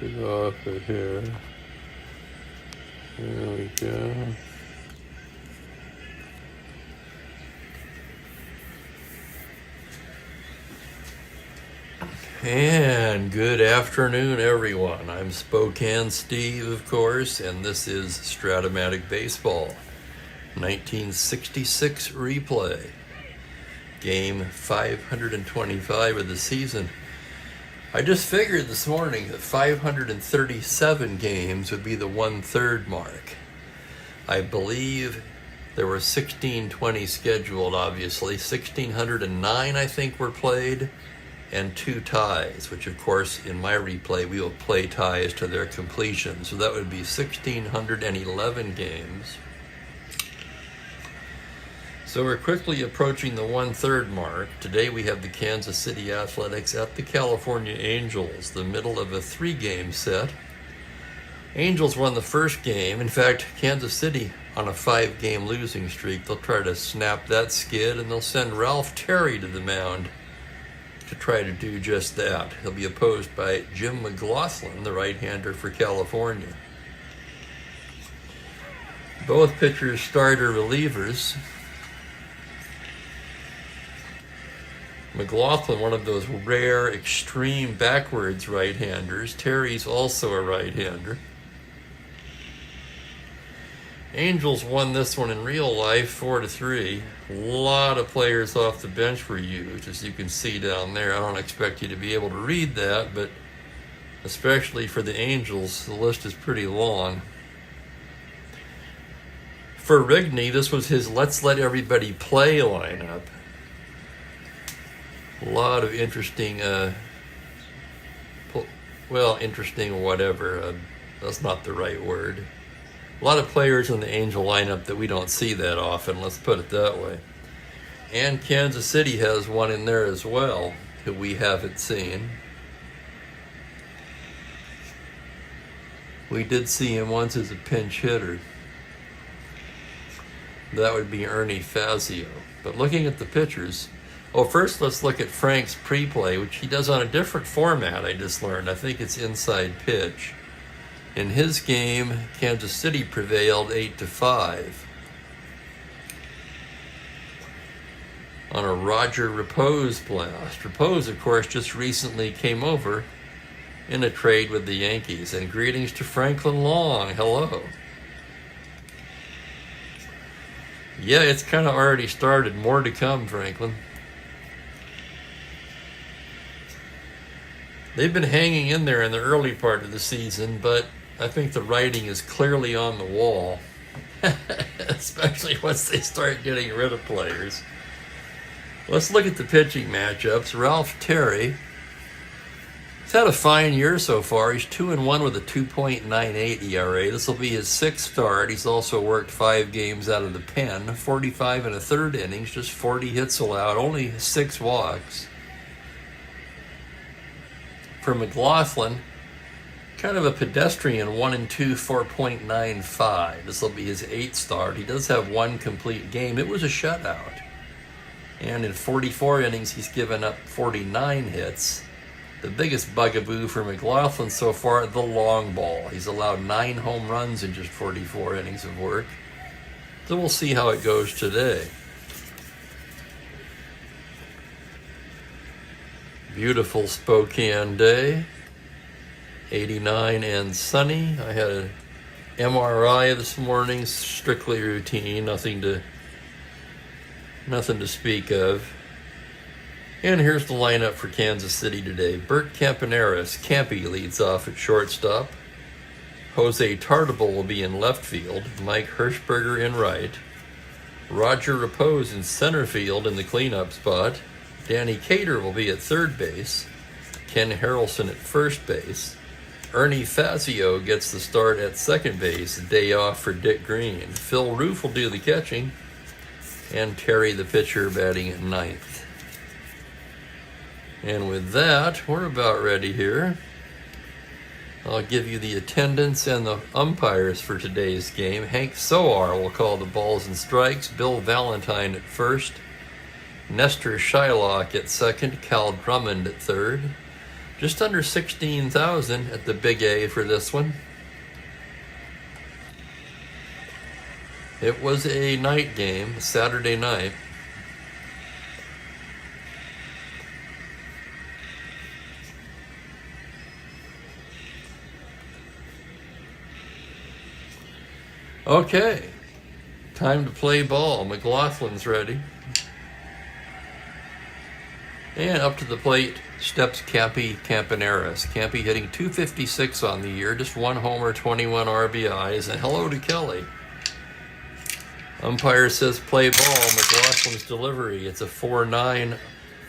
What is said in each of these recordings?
it off of here. There we go. And good afternoon, everyone. I'm Spokane Steve, of course, and this is Strat-O-Matic Baseball, 1966 replay. Game 525 of the season. I just figured this morning that 537 games would be the 1/3 mark. I believe there were 1620 scheduled, obviously. 1609, I think, were played, and 2 ties, which, of course, in my replay, we will play ties to their completion. So that would be 1611 games. So we're quickly approaching the 1/3 mark. Today we have the Kansas City Athletics at the California Angels, the middle of a 3-game set. Angels won the first game. In fact, Kansas City on a 5-game losing streak. They'll try to snap that skid, and they'll send Ralph Terry to the mound to try to do just that. He'll be opposed by Jim McLaughlin, the right-hander for California. Both pitchers starter relievers. McLaughlin, one of those rare, extreme backwards right-handers. Terry's also a right-hander. Angels won this one in real life, 4-3. A lot of players off the bench were used, as you can see down there. I don't expect you to be able to read that, but especially for the Angels, the list is pretty long. For Rigney, this was his let's let everybody play lineup. A lot of interesting, interesting whatever. That's not the right word. A lot of players in the Angel lineup that we don't see that often, let's put it that way. And Kansas City has one in there as well, who we haven't seen. We did see him once as a pinch hitter. That would be Ernie Fazio. But looking at the pitchers, first let's look at Frank's pre-play, which he does on a different format, I just learned. I think it's inside pitch. In his game, Kansas City prevailed 8-5. On a Roger Repose blast. Repose, of course, just recently came over in a trade with the Yankees. And greetings to Franklin Long. Hello. Yeah, it's kind of already started. More to come, Franklin. They've been hanging in there in the early part of the season, but I think the writing is clearly on the wall, especially once they start getting rid of players. Let's look at the pitching matchups. Ralph Terry, he's had a fine year so far. He's 2-1 with a 2.98 ERA. This will be his 6th start. He's also worked 5 games out of the pen, 45 1/3 innings, just 40 hits allowed, only 6 walks. For McLaughlin, kind of a pedestrian 1-2, 4.95. This will be his 8th start. He does have 1 complete game. It was a shutout. And in 44 innings, he's given up 49 hits. The biggest bugaboo for McLaughlin so far, the long ball. He's allowed 9 home runs in just 44 innings of work. So we'll see how it goes today. Beautiful Spokane day, 89 and sunny. I had an MRI this morning, strictly routine, nothing to speak of. And here's the lineup for Kansas City today. Bert Campaneris, Campy leads off at shortstop. Jose Tartabull will be in left field. Mike Hirschberger in right. Roger Repose in center field in the cleanup spot. Danny Cater will be at third base. Ken Harrelson at first base. Ernie Fazio gets the start at second base, day off for Dick Green. Phil Roof will do the catching, and Terry the pitcher batting at 9th. And with that, we're about ready here. I'll give you the attendance and the umpires for today's game. Hank Soar will call the balls and strikes. Bill Valentine at first. Nestor Shylock at second. Cal Drummond at third. Just under 16,000 at the Big A for this one. It was a night game, Saturday night. Okay, time to play ball. McLaughlin's ready. And up to the plate steps Cappy Campaneris. Cappy hitting .256 on the year, just 1 homer, 21 RBIs, and hello to Kelly. Umpire says play ball. McLaughlin's delivery. It's a 4-9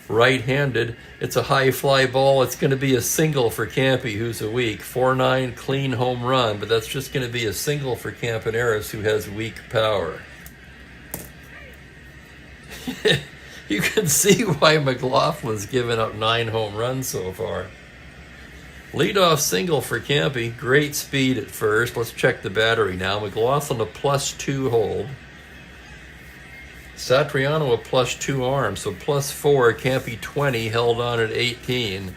right-handed. It's a high fly ball. It's going to be a single for Campy, who's a weak. 4-9 clean home run, but that's just going to be a single for Campaneris, who has weak power. You can see why McLaughlin's given up 9 home runs so far. Leadoff single for Campy. Great speed at first. Let's check the battery now. McLaughlin a +2 hold. Satriano a +2 arm, so +4. Campy 20, held on at 18.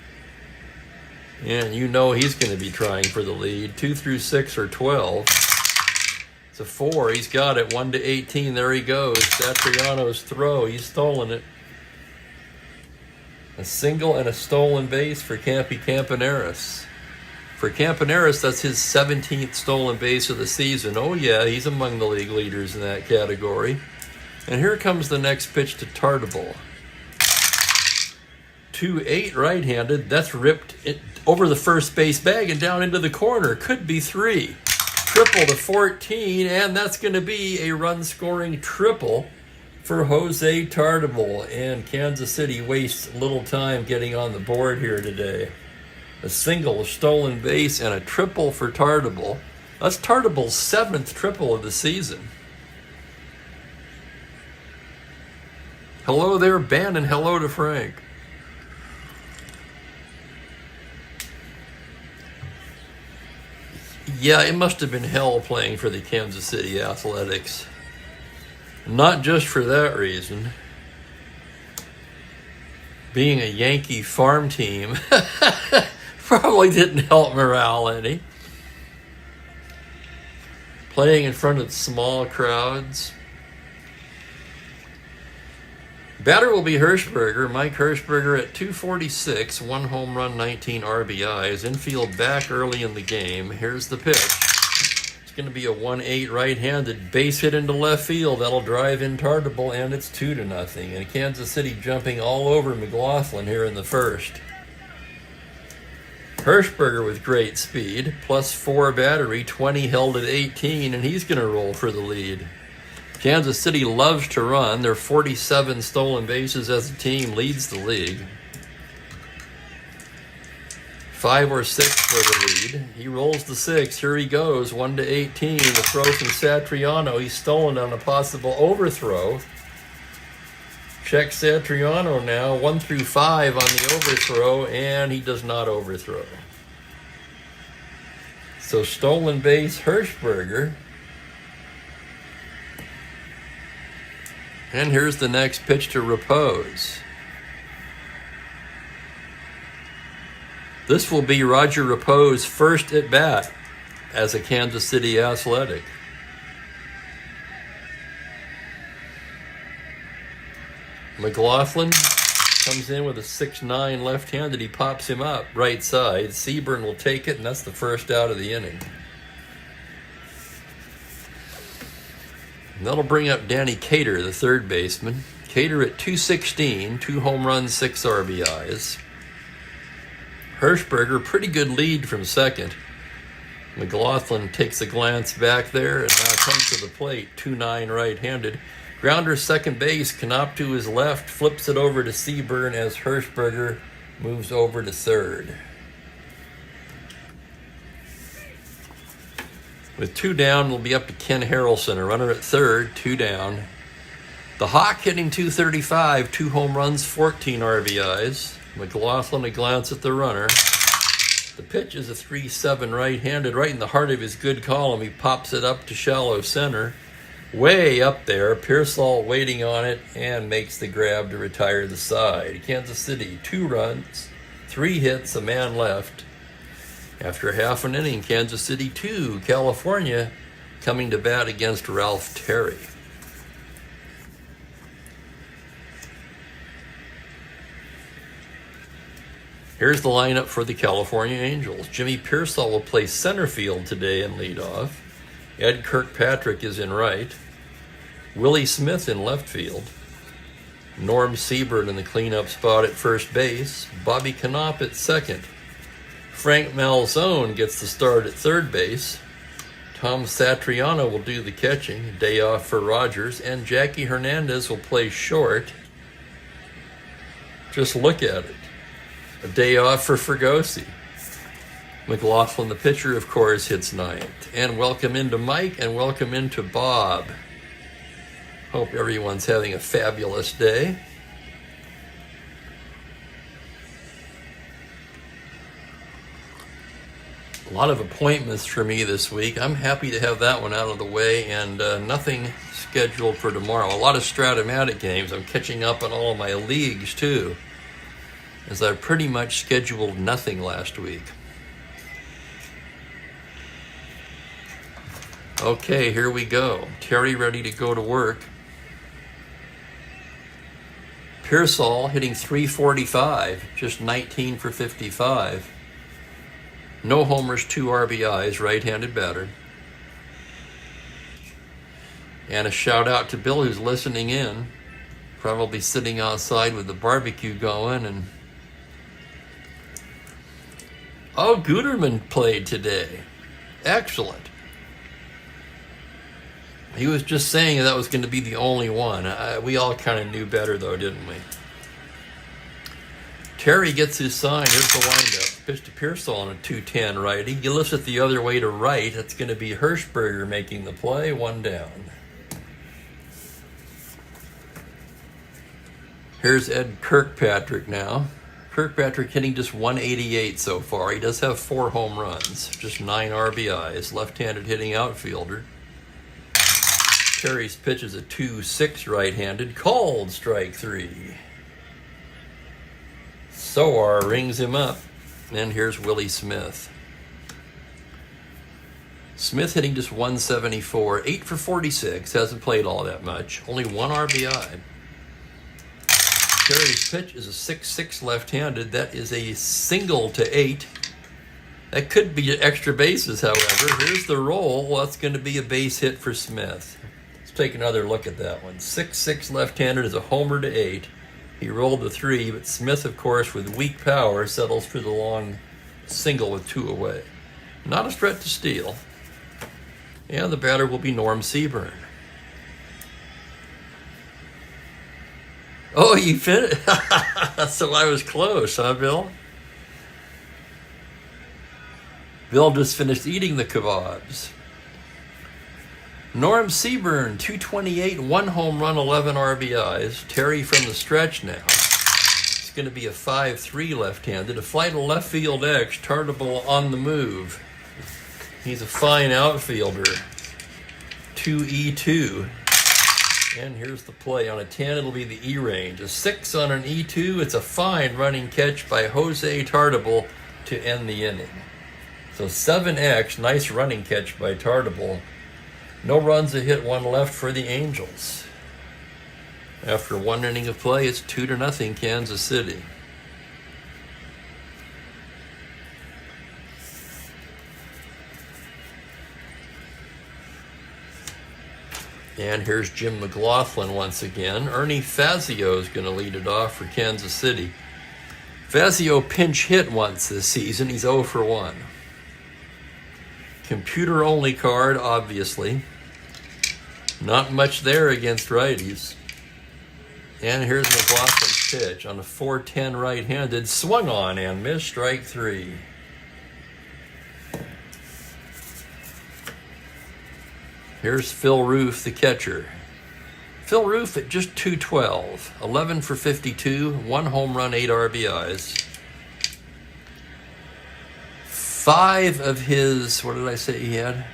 And you know he's going to be trying for the lead. 2 through 6 are 12. It's a 4. He's got it. 1 to 18. There he goes. Satriano's throw. He's stolen it. A single and a stolen base for Campy Campaneris. For Campaneris, that's his 17th stolen base of the season. Oh yeah, he's among the league leaders in that category. And here comes the next pitch to Tartable. 2-8 right-handed. That's ripped over the first base bag and down into the corner. Could be 3. Triple to 14, and that's going to be a run-scoring triple for Jose Tartable. And Kansas City wastes little time getting on the board here today. A single, a stolen base, and a triple for Tartable. That's Tartable's 7th triple of the season. Hello there, Ben, and hello to Frank. Yeah, it must have been hell playing for the Kansas City Athletics. Not just for that reason. Being a Yankee farm team probably didn't help morale any. Playing in front of small crowds. Batter will be Hirschberger. Mike Hirschberger at .246, 1 home run, 19 RBIs. Infield back early in the game. Here's the pitch. It's going to be a 1-8 right-handed base hit into left field. That'll drive in Tartable, and it's 2-0. And Kansas City jumping all over McLaughlin here in the first. Hirschberger with great speed, +4 battery, 20 held at 18, and he's going to roll for the lead. Kansas City loves to run. Their 47 stolen bases as a team leads the league. 5 or 6 for the lead. He rolls the 6. Here he goes. 1 to 18. The throw from Satriano. He's stolen on a possible overthrow. Check Satriano now. 1 through 5 on the overthrow, and he does not overthrow. So stolen base, Hirschberger. And here's the next pitch to Repose. This will be Roger Repose's first at bat as a Kansas City Athletic. McLaughlin comes in with a 6-9 left-handed. He pops him up right side. Seaburn will take it, and that's the first out of the inning. And that'll bring up Danny Cater, the third baseman. Cater at .216, 2 home runs, 6 RBIs. Hirschberger, pretty good lead from second. McLaughlin takes a glance back there and now comes to the plate. 2-9 right-handed. Grounder second base. Knopp to his left, flips it over to Seaburn as Hirschberger moves over to third. With 2 down, we'll be up to Ken Harrelson, a runner at third, 2 down. The Hawk hitting .235, 2 home runs, 14 RBIs. McLaughlin a glance at the runner. The pitch is a 3-7 right-handed, right in the heart of his good column. He pops it up to shallow center. Way up there, Pearsall waiting on it and makes the grab to retire the side. Kansas City, 2 runs, 3 hits, a man left. After half an inning, Kansas City 2, California coming to bat against Ralph Terry. Here's the lineup for the California Angels. Jimmy Pearsall will play center field today and lead off. Ed Kirkpatrick is in right. Willie Smith in left field. Norm Seaburn in the cleanup spot at first base. Bobby Knopp at second. Frank Malzone gets the start at third base. Tom Satriano will do the catching. Day off for Rogers. And Jackie Hernandez will play short. Just look at it. A day off for Fregosi. McLaughlin, the pitcher, of course, hits ninth. And welcome into Mike and welcome into Bob. Hope everyone's having a fabulous day. A lot of appointments for me this week. I'm happy to have that one out of the way, and nothing scheduled for tomorrow. A lot of Strat-O-Matic games. I'm catching up on all of my leagues, too, as I pretty much scheduled nothing last week. Okay, here we go. Terry ready to go to work. Pearsall hitting .345, just 19 for 55. No homers, 2 RBIs, right-handed batter. And a shout out to Bill, who's listening in, probably sitting outside with the barbecue going. And oh, Guterman played today. Excellent. He was just saying that was going to be the only one. We all kind of knew better, though, didn't we? Terry gets his sign. Here's the windup. Pitch to Pearsall on a 2-10 righty. He lifts it the other way to right. That's going to be Hirschberger making the play. 1 down. Here's Ed Kirkpatrick now. Kirkpatrick hitting just .188 so far. He does have 4 home runs, just 9 RBIs. Left-handed hitting outfielder. Terry's pitch is a 2-6 right-handed. Called strike 3. Soar rings him up. And here's Willie Smith. Smith hitting just .174. 8 for 46. Hasn't played all that much. Only 1 RBI. Terry's pitch is a 6-6 left-handed. That is a single to 8. That could be extra bases, however. Here's the roll. Well, that's going to be a base hit for Smith. Take another look at that one. 6-6 left-handed is a homer to 8. He rolled the 3, but Smith, of course, with weak power, settles for the long single with 2 away. Not a threat to steal. And the batter will be Norm Seaburn. Oh, you finished? So I was close, huh, Bill? Bill just finished eating the kebabs. Norm Seaburn, 228, 1 home run, 11 RBIs. Terry from the stretch now. It's going to be a 5-3 left-handed. A fly to left field X, Tartable on the move. He's a fine outfielder. 2E2. And here's the play. On a 10, it'll be the E range. A 6 on an E2. It's a fine running catch by Jose Tartable to end the inning. So 7X, nice running catch by Tartable. No runs, a hit, 1 left for the Angels. After 1 inning of play, it's 2-0 Kansas City. And here's Jim McLaughlin once again. Ernie Fazio is going to lead it off for Kansas City. Fazio pinch hit once this season. He's 0 for 1. Computer-only card, obviously. Not much there against righties. And here's McLaughlin's pitch on a 4-10 right-handed. Swung on and missed, strike 3. Here's Phil Roof, the catcher. Phil Roof at just 212. 11 for 52, 1 home run, 8 RBIs. 5 of his, what did I say he had?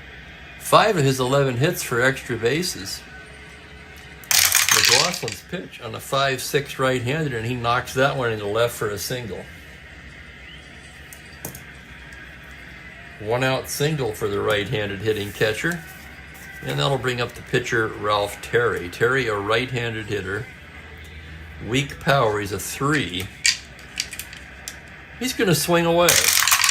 5 of his 11 hits for extra bases. McLaughlin's pitch on a 5-6 right-handed, and he knocks that one into left for a single. One out single for the right-handed hitting catcher. And that'll bring up the pitcher, Ralph Terry. Terry, a right-handed hitter. Weak power, he's a 3. He's going to swing away.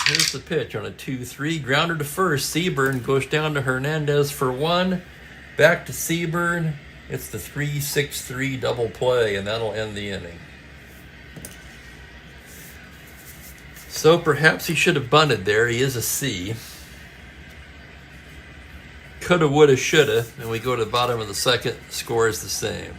Here's the pitch on a 2-3. Grounder to first. Seaburn goes down to Hernandez for 1. Back to Seaburn. It's the 3-6-3 double play, and that'll end the inning. So perhaps he should have bunted there. He is a C. Coulda, woulda, shoulda. And we go to the bottom of the second. Score is the same.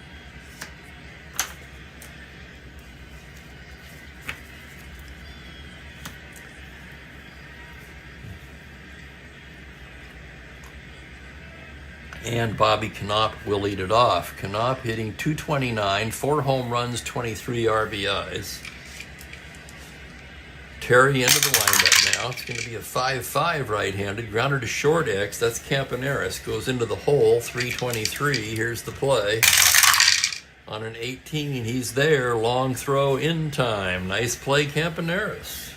And Bobby Knopp will lead it off. Knopp hitting .229, 4 home runs, 23 RBIs. Terry into the windup now. It's going to be a 5-5 right-handed. Grounder to short X. That's Campaneris. Goes into the hole, 323. Here's the play. On an 18, he's there. Long throw in time. Nice play, Campaneris.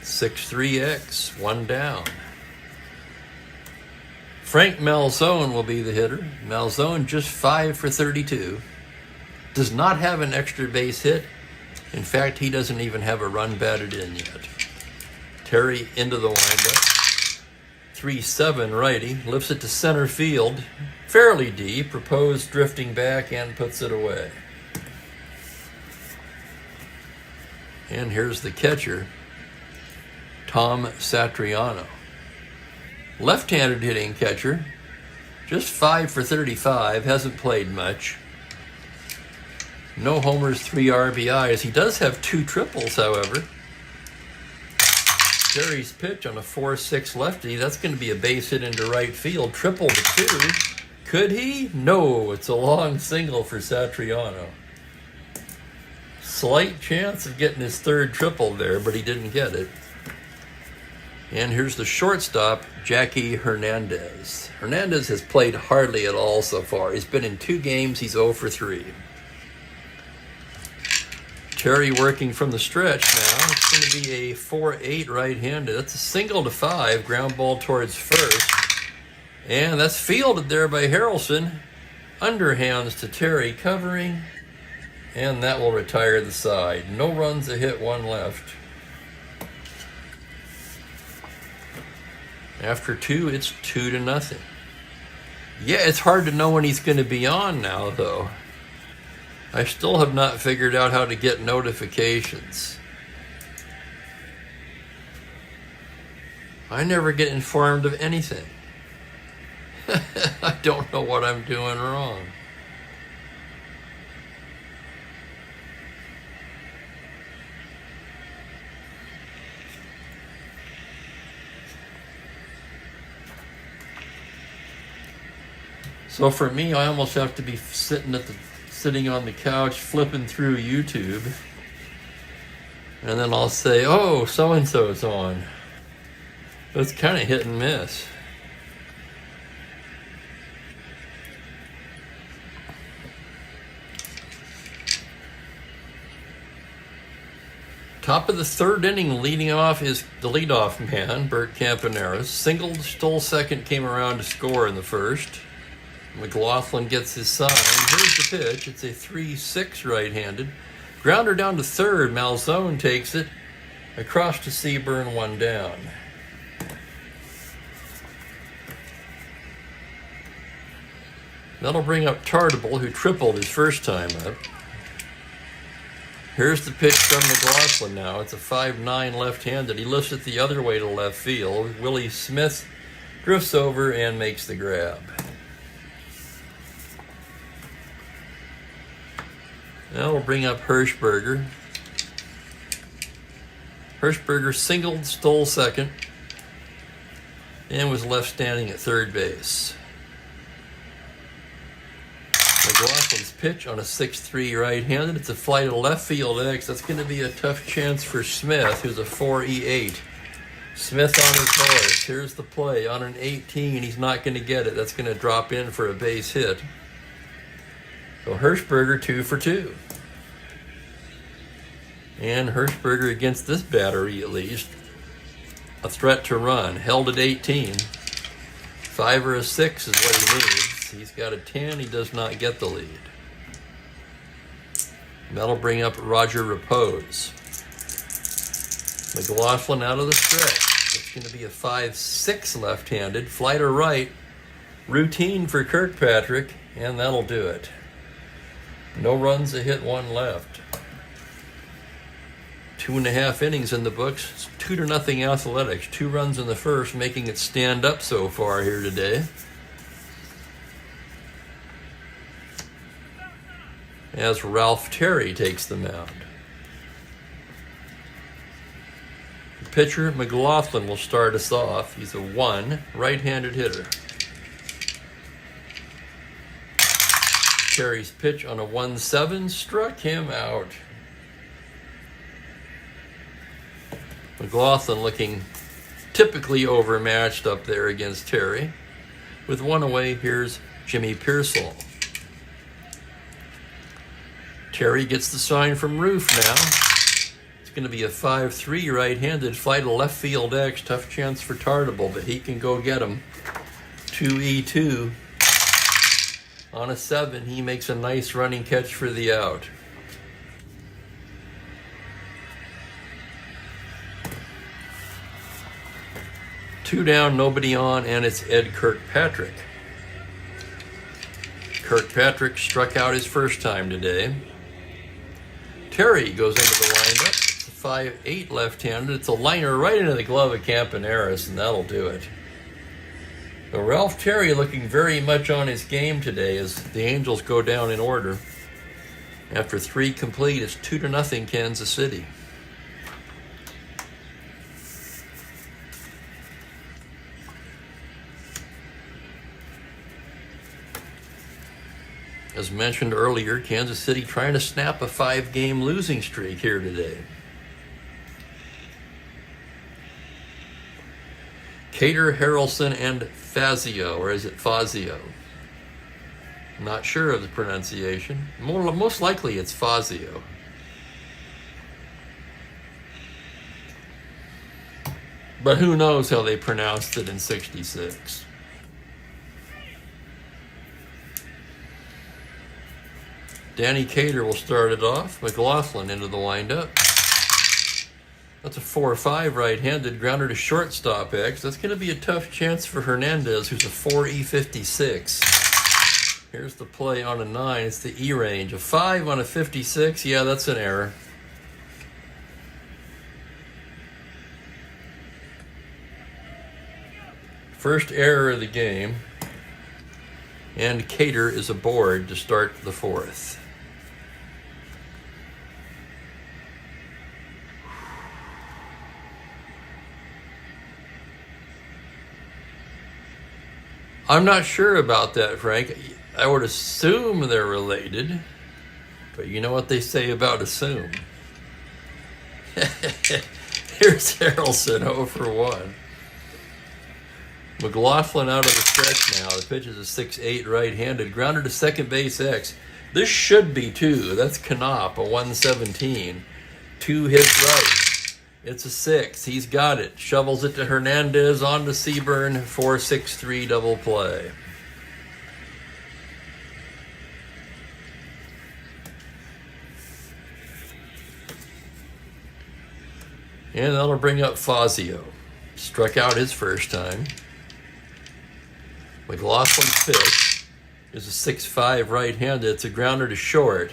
6-3X. 1 down. Frank Malzone will be the hitter. Malzone just 5 for 32. Does not have an extra base hit. In fact, he doesn't even have a run batted in yet. Terry into the windup. 3-7 righty. Lifts it to center field. Fairly deep. Proposed drifting back and puts it away. And here's the catcher, Tom Satriano. Left-handed hitting catcher, just 5 for 35, hasn't played much. No homers, 3 RBIs. He does have 2 triples, however. Terry's pitch on a 4-6 lefty, that's going to be a base hit into right field. Triple to 2. Could he? No, it's a long single for Satriano. Slight chance of getting his 3rd triple there, but he didn't get it. And here's the shortstop, Jackie Hernandez. Hernandez has played hardly at all so far. He's been in 2 games. He's 0 for 3. Terry working from the stretch now. It's going to be a 4-8 right-handed. That's a single to 5. Ground ball towards first. And that's fielded there by Harrelson. Underhands to Terry, covering. And that will retire the side. No runs, a hit, 1 left. After 2, it's 2-0. Yeah, it's hard to know when he's going to be on now, though. I still have not figured out how to get notifications. I never get informed of anything. I don't know what I'm doing wrong. So for me, I almost have to be sitting on the couch flipping through YouTube, and then I'll say, "Oh, so and so's on." But it's kind of hit and miss. Top of the 3rd inning, leading off is the leadoff man, Bert Campaneris. Singled, stole second, came around to score in the 1st. McLaughlin gets his sign. Here's the pitch. It's a 3-6 right-handed. Grounder down to 3rd. Malzone takes it. Across to Seaburn, 1 down. That'll bring up Tartable, who tripled his first time up. Here's the pitch from McLaughlin now. It's a 5-9 left-handed. He lifts it the other way to left field. Willie Smith drifts over and makes the grab. Now we'll bring up Hirschberger. Hirschberger singled, stole second, and was left standing at 3rd base. McLaughlin's pitch on a 6-3 right-handed. It's a fly to left field X. That's going to be a tough chance for Smith, who's a 4-8. Smith on his horse. Here's the play. On an 18, he's not going to get it. That's going to drop in for a base hit. So Hirschberger 2 for 2. And Hirschberger against this battery, at least, a threat to run. Held at 18. 5 or a 6 is what he needs. He's got a 10. He does not get the lead. That'll bring up Roger Repose. McLaughlin out of the stretch. It's going to be a 5-6 left-handed. Flight or right. Routine for Kirkpatrick, and that'll do it. No runs, a hit, 1 left. 2.5 innings in the books. It's 2-0 Athletics. 2 runs in the first, making it stand up so far here today. As Ralph Terry takes the mound. The pitcher, McLaughlin, will start us off. He's a 1 right-handed hitter. Terry's pitch on a 1-7 struck him out. McLaughlin looking typically overmatched up there against Terry. With 1 away, here's Jimmy Pearsall. Terry gets the sign from Roof now. It's going to be a 5-3 right-handed. Flight to left field X. Tough chance for Tartable, but he can go get him. 2-E-2. On a 7, he makes a nice running catch for the out. Two down, nobody on, and it's Ed Kirkpatrick. Kirkpatrick struck out his first time today. Terry goes into the windup. It's a 5-8 left-handed. It's a liner right into the glove of Campaneris, and that'll do it. So Ralph Terry looking very much on his game today as the Angels go down in order. After 3 complete, it's 2-0 Kansas City. As mentioned earlier, Kansas City trying to snap a 5-game losing streak here today. Cater, Harrelson, and Fazio, or is it Fazio? Not sure of the pronunciation. Most likely it's Fazio. But who knows how they pronounced it in '66. Danny Cater will start it off. McLaughlin into the windup. That's a 4-5 right-handed grounder to shortstop X. That's going to be a tough chance for Hernandez, who's a 4E56. Here's the play on a 9. It's the E range. A 5 on a 56. Yeah, that's an error. First error of the game. And Cater is aboard to start the 4th. I'm not sure about that, Frank. I would assume they're related, but you know what they say about assume. Here's Harrelson 0 for 1. McLaughlin out of the stretch now. The pitch is a 6-8 right-handed. Grounded to second base X. This should be 2. That's Knopp, a 117. 2 hits right. It's a 6. He's got it. Shovels it to Hernandez, on to Seaburn. 4-6-3 double play. And that'll bring up Fazio. Struck out his first time. McLaughlin's pitch is a 6-5 right-handed. It's a grounder to short.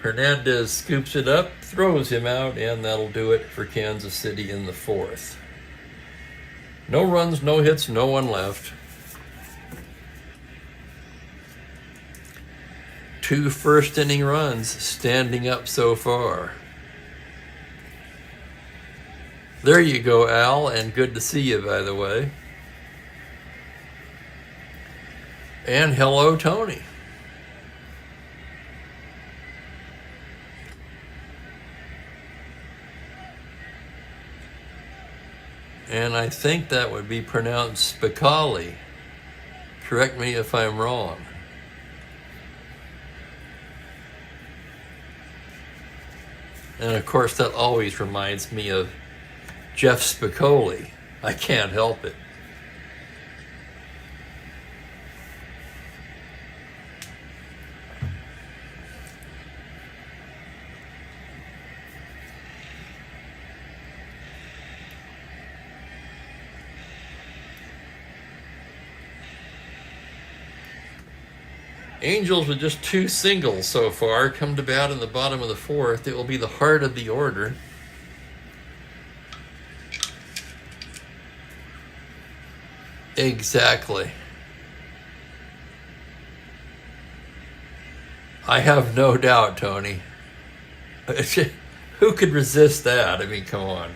Hernandez scoops it up, throws him out, and that'll do it for Kansas City in the 4th. No runs, no hits, no one left. 2 first-inning runs standing up so far. There you go, Al, and good to see you, by the way. And hello, Tony. And I think that would be pronounced Spicali. Correct me if I'm wrong. And of course, that always reminds me of Jeff Spicoli. I can't help it. Angels with just 2 singles so far come to bat in the bottom of the 4th. It will be the heart of the order. Exactly. I have no doubt, Tony. Who could resist that? I mean, come on.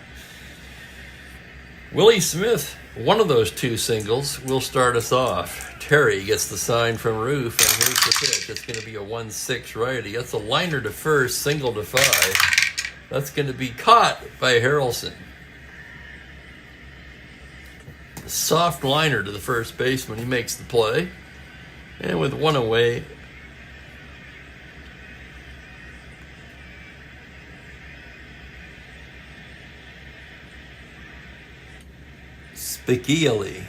Willie Smith, one of those 2 singles, will start us off. Terry gets the sign from Roof, and here's the pitch. It's going to be a 1-6 righty. That's a liner to first, single to 5. That's going to be caught by Harrelson. Soft liner to the first baseman. He makes the play. And with 1 away, Spicoli.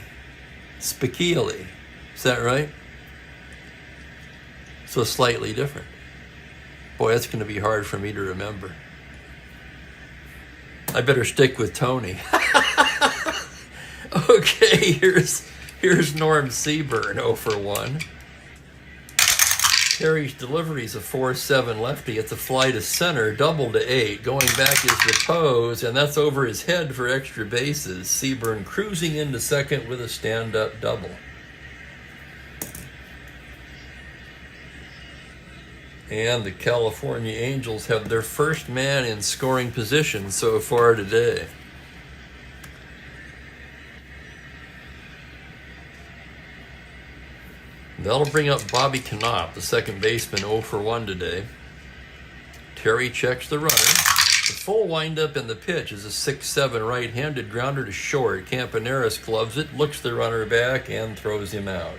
Is that right? So slightly different. Boy, that's going to be hard for me to remember. I better stick with Tony. Okay, here's Norm Seaburn, 0 for 1. Terry's delivery is a 4-7 lefty. It's a fly to center, double to 8. Going back is repose, and that's over his head for extra bases. Seaburn cruising into second with a stand-up double. And the California Angels have their first man in scoring position so far today. That'll bring up Bobby Knopp, the second baseman, 0 for 1 today. Terry checks the runner. The full windup in the pitch is a 6-7 right-handed grounder to short. Campaneris gloves it, looks the runner back, and throws him out.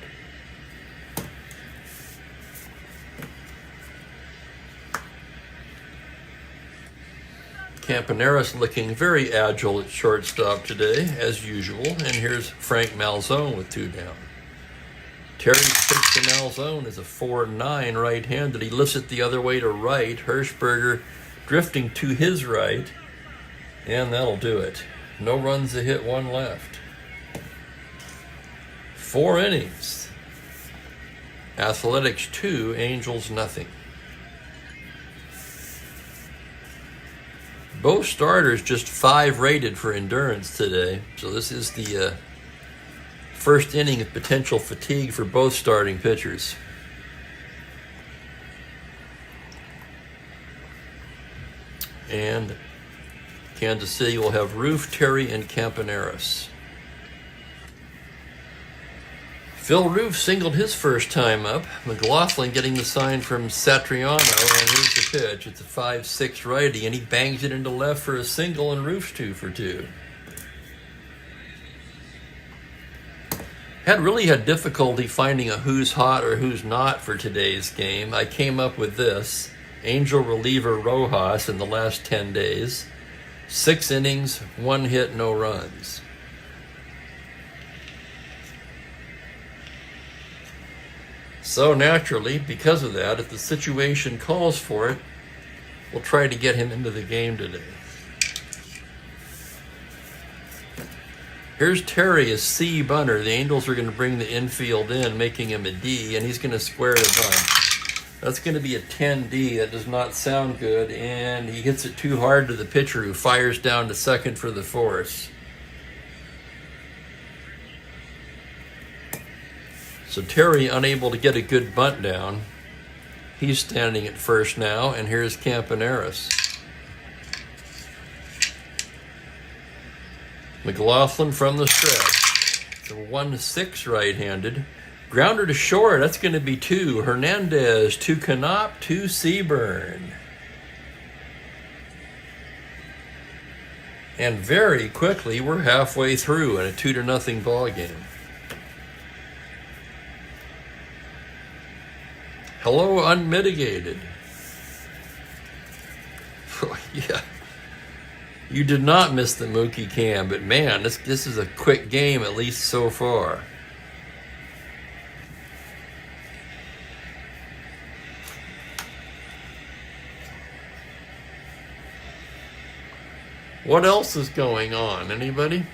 Campaneris looking very agile at shortstop today, as usual. And here's Frank Malzone with 2 down. Terry's pitch to Malzone is a 4-9 right-handed. He lifts it the other way to right. Hirschberger drifting to his right. And that'll do it. No runs, a hit, 1 left. 4 innings. Athletics 2, Angels nothing. Both starters just 5 rated for endurance today. So this is the first inning of potential fatigue for both starting pitchers. And Kansas City will have Roof, Terry, and Campaneris. Phil Roof singled his first time up. McLaughlin getting the sign from Satriano, and here's the pitch. It's a 5-6 righty, and he bangs it into left for a single, and Roof's 2 for 2. Really had difficulty finding a who's hot or who's not for today's game. I came up with this. Angel reliever Rojas in the last 10 days. 6 innings, 1 hit, no runs. So naturally, because of that, if the situation calls for it, we'll try to get him into the game today. Here's Terry as C bunter. The Angels are going to bring the infield in, making him a D, and he's going to square the bunt. That's going to be a 10D. That does not sound good, and he hits it too hard to the pitcher, who fires down to second for the force. So Terry unable to get a good bunt down. He's standing at first now, and here's Campaneris. McLaughlin from the stretch. It's a 1-6 right-handed. Grounder to short, that's going to be 2. Hernandez, 2 Knopp, 2 Seaburn. And very quickly, we're halfway through in a 2-0 ball game. Hello, unmitigated. Yeah. You did not miss the Mookie Cam, but man, this is a quick game, at least so far. What else is going on? Anybody?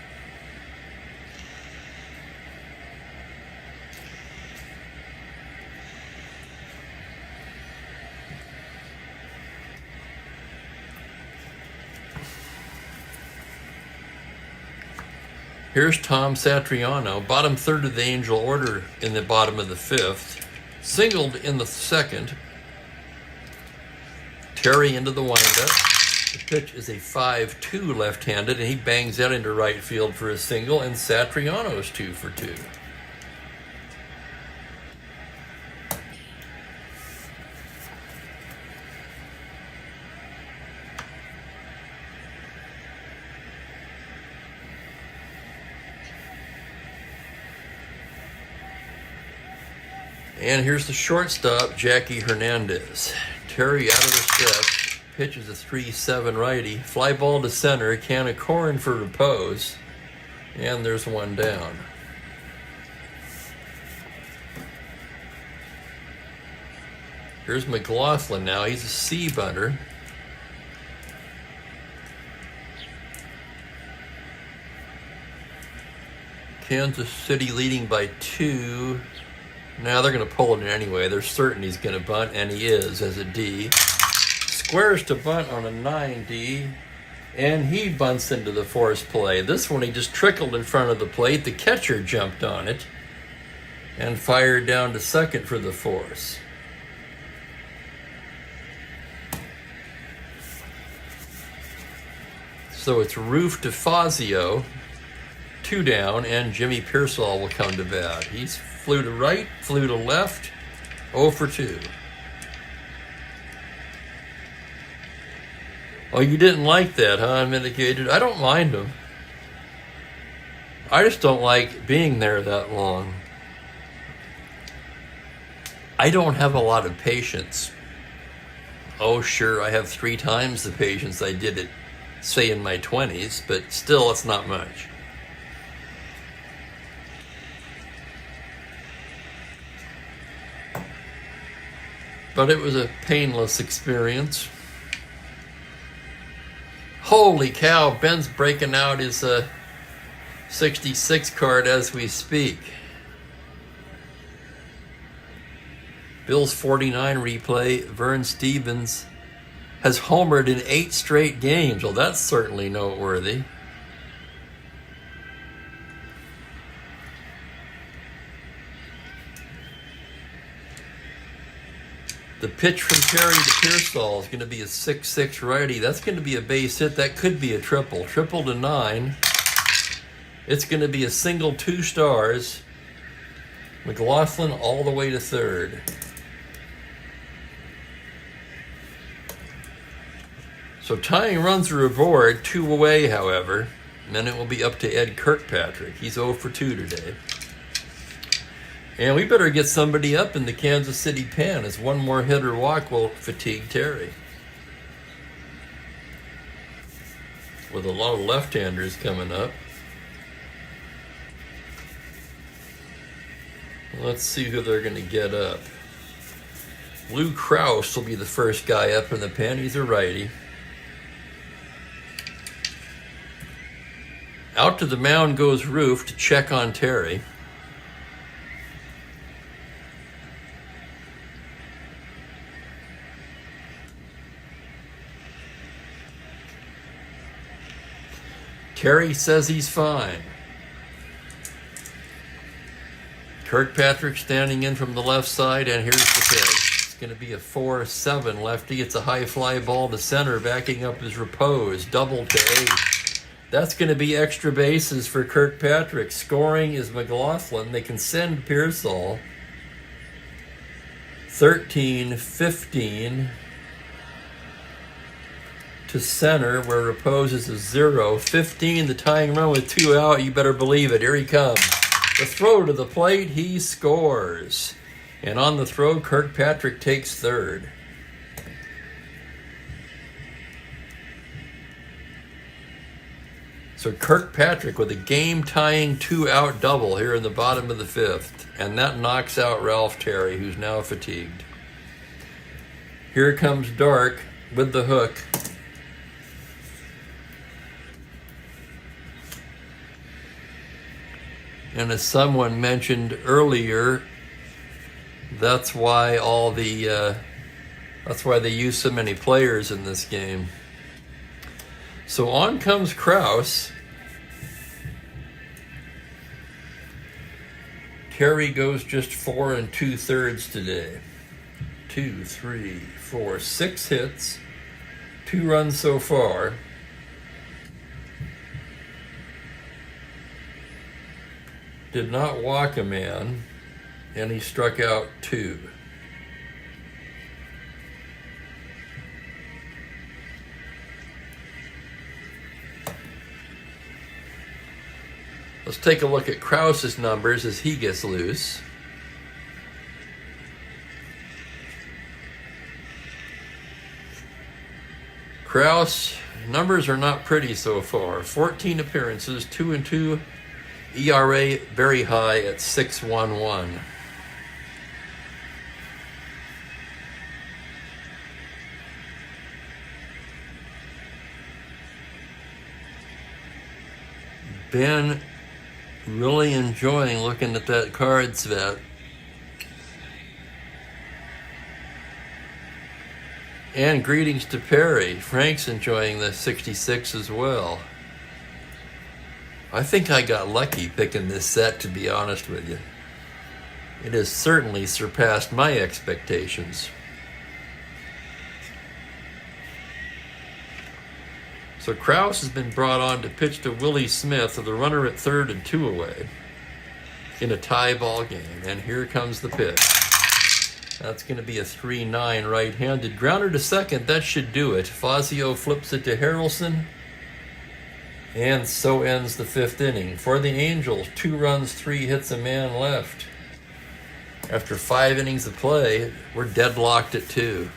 Here's Tom Satriano, bottom third of the Angel order in the bottom of the fifth. Singled in the second. Terry into the windup. The pitch is a 5-2 left-handed, and he bangs that into right field for a single, and Satriano's 2 for 2. And here's the shortstop, Jackie Hernandez. Terry out of the set. Pitches a 3-7 righty. Fly ball to center. Can of corn for repose. And there's one down. Here's McLaughlin now. He's a C-bunter. Kansas City leading by 2. Now they're going to pull it in anyway. They're certain he's going to bunt, and he is as a D. Squares to bunt on a 9D, and he bunts into the force play. This one he just trickled in front of the plate. The catcher jumped on it and fired down to second for the force. So it's Roof to Fazio, 2 down, and Jimmy Pearsall will come to bat. He's flew to right, flew to left, 0 for 2. Oh, you didn't like that, huh, Unmitigated? I don't mind them. I just don't like being there that long. I don't have a lot of patience. Oh, sure, I have 3 times the patience I did it, say, in my 20s, but still, it's not much. But it was a painless experience. Holy cow, Ben's breaking out his 66 card as we speak. Bills 49 replay. Vern Stevens has homered in 8 straight games. Well, that's certainly noteworthy. The pitch from Terry to Pearsall is going to be a 6-6 righty. That's going to be a base hit. That could be a triple. Triple to 9. It's going to be a single, 2 stars. McLaughlin all the way to third. So tying runs are aboard, 2 away, however. And then it will be up to Ed Kirkpatrick. He's 0 for 2 today. And we better get somebody up in the Kansas City pen, as one more hit or walk will fatigue Terry. With a lot of left-handers coming up. Let's see who they're going to get up. Lou Krause will be the first guy up in the pen. He's a righty. Out to the mound goes Roof to check on Terry. Terry says he's fine. Kirkpatrick standing in from the left side, and here's the pitch. It's going to be a 4-7 lefty. It's a high fly ball to center, backing up his repose. Double to 8. That's going to be extra bases for Kirkpatrick. Scoring is McLaughlin. They can send Pearsall. 13-15 to center, where repose is a 0. 15, the tying run with 2 out. You better believe it. Here he comes. The throw to the plate, he scores. And on the throw, Kirkpatrick takes third. So Kirkpatrick with a game-tying 2-out double here in the bottom of the 5th. And that knocks out Ralph Terry, who's now fatigued. Here comes Dark with the hook. And as someone mentioned earlier, that's why they use so many players in this game. So on comes Kraus. Terry goes just 4 2/3 today. 2, 3, 4, 6 hits, 2 runs so far. Did not walk a man, and he struck out 2. Let's take a look at Krause's numbers as he gets loose. Krause, numbers are not pretty so far. 14 appearances, 2-2, ERA very high at 6.11. Ben really enjoying looking at that card, Svet. And greetings to Perry. Frank's enjoying the 66 as well. I think I got lucky picking this set, to be honest with you. It has certainly surpassed my expectations. So Kraus has been brought on to pitch to Willie Smith with a runner at 3rd and 2 away in a tie ball game. And here comes the pitch. That's going to be a 3-9 right-handed. Grounder to 2nd, that should do it. Fazio flips it to Harrelson. And so ends the 5th inning. For the Angels, 2 runs, 3 hits, a man left. After 5 innings of play, we're deadlocked at 2.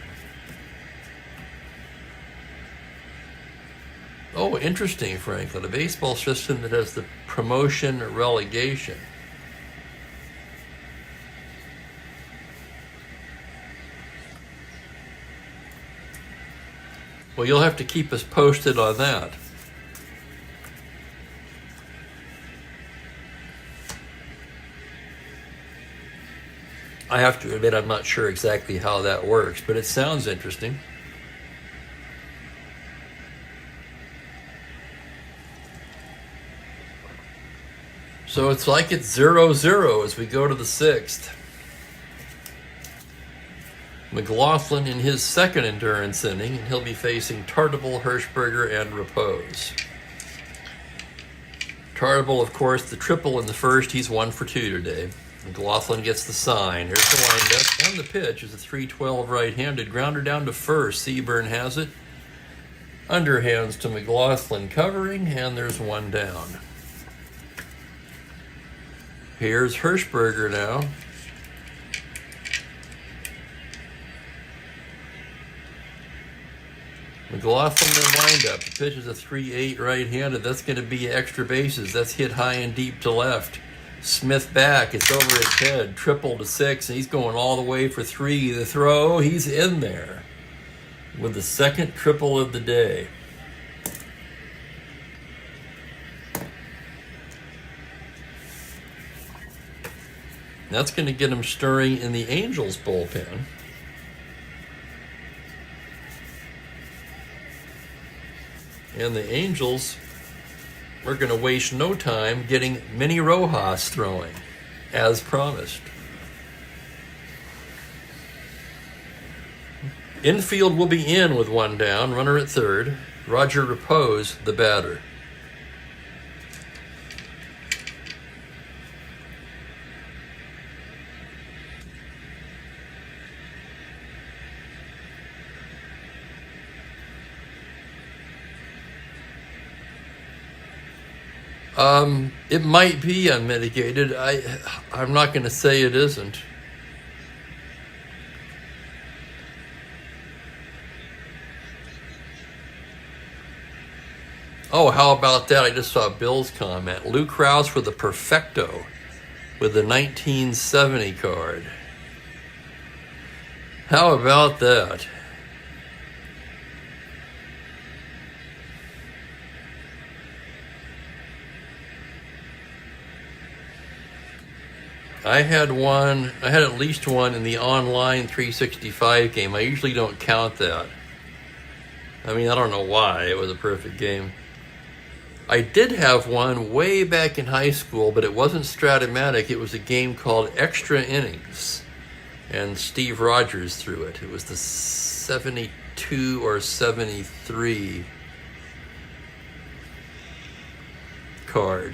Oh, interesting, Franklin. A baseball system that has the promotion relegation. Well, you'll have to keep us posted on that. I have to admit I'm not sure exactly how that works, but it sounds interesting. So it's like it's 0-0 as we go to the 6th. McLaughlin in his 2nd endurance inning, and he'll be facing Tartabull, Hirschberger, and Repose. Tartabull, of course, the triple in the 1st. He's 1 for 2 today. McLaughlin gets the sign. Here's the windup. And the pitch is a 3-12 right-handed. Grounder down to 1st. Seaburn has it. Underhands to McLaughlin covering, and there's 1 down. Here's Hirschberger now. McLaughlin the windup. The pitch is a 3-8 right-handed. That's going to be extra bases. That's hit high and deep to left. Smith back. It's over his head. Triple to 6, and he's going all the way for 3. The throw, he's in there with the 2nd triple of the day. That's going to get him stirring in the Angels bullpen. And the Angels, we're going to waste no time getting Minnie Rojas throwing, as promised. Infield will be in with 1 down, runner at 3rd. Roger Repose, the batter. It might be unmitigated. I'm not going to say it isn't. Oh, how about that? I just saw Bill's comment. Lou Krause with a Perfecto with the 1970 card. How about that? I had at least one in the online 365 game. I usually don't count that. I mean, I don't know why. It was a perfect game. I did have one way back in high school, but it wasn't Strat-O-Matic. It was a game called Extra Innings, and Steve Rogers threw it. It was the 72 or 73 card.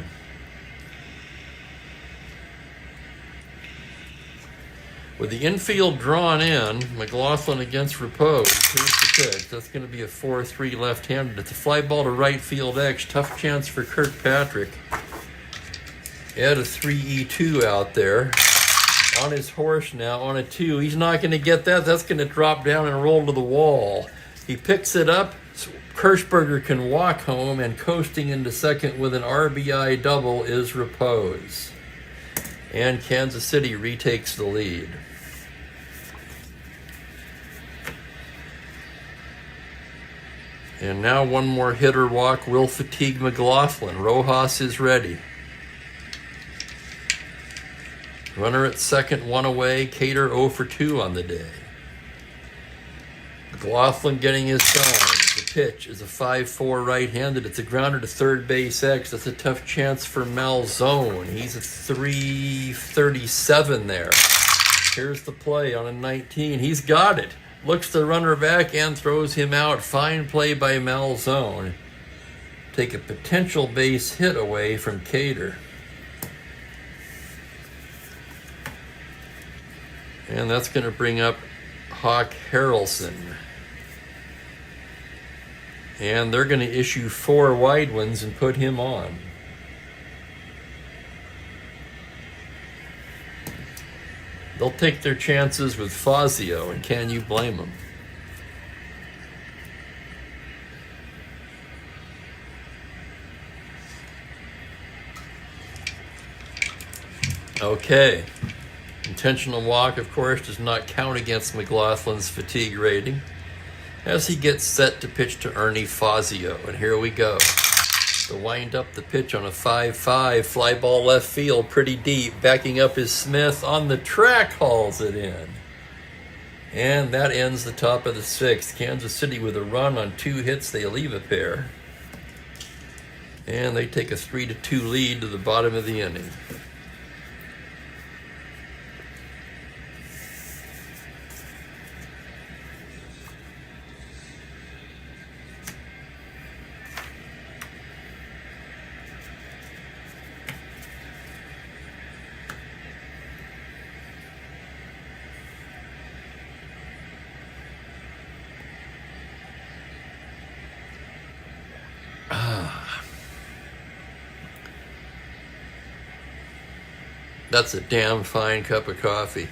With the infield drawn in, McLaughlin against Repose. Here's the pitch. That's going to be a 4-3 left-handed. It's a fly ball to right field X. Tough chance for Kirkpatrick. Add a 3-E2 out there. On his horse now, on a 2. He's not going to get that. That's going to drop down and roll to the wall. He picks it up. Kirschberger can walk home, and coasting into second with an RBI double is Repose. And Kansas City retakes the lead. And now one more hitter walk will fatigue McLaughlin. Rojas is ready. Runner at second, one away. Cater 0 for 2 on the day. McLaughlin getting his sign. The pitch is a 5-4 right-handed. It's a grounder to third base X. That's a tough chance for Malzone. He's at 337 there. Here's the play on a 19. He's got it. Looks the runner back and throws him out. Fine play by Malzone. Take a potential base hit away from Cater. And that's going to bring up Hawk Harrelson. And they're going to issue 4 wide ones and put him on. They'll take their chances with Fazio, and can you blame them? Okay. Intentional walk, of course, does not count against McLaughlin's fatigue rating, as he gets set to pitch to Ernie Fazio. And here we go. To wind up the pitch on a 5-5, fly ball left field, pretty deep. Backing up is Smith, on the track, hauls it in. And that ends the top of the 6th. Kansas City with a run on 2 hits, they leave a pair. And they take a 3-2 lead to the bottom of the inning. That's a damn fine cup of coffee.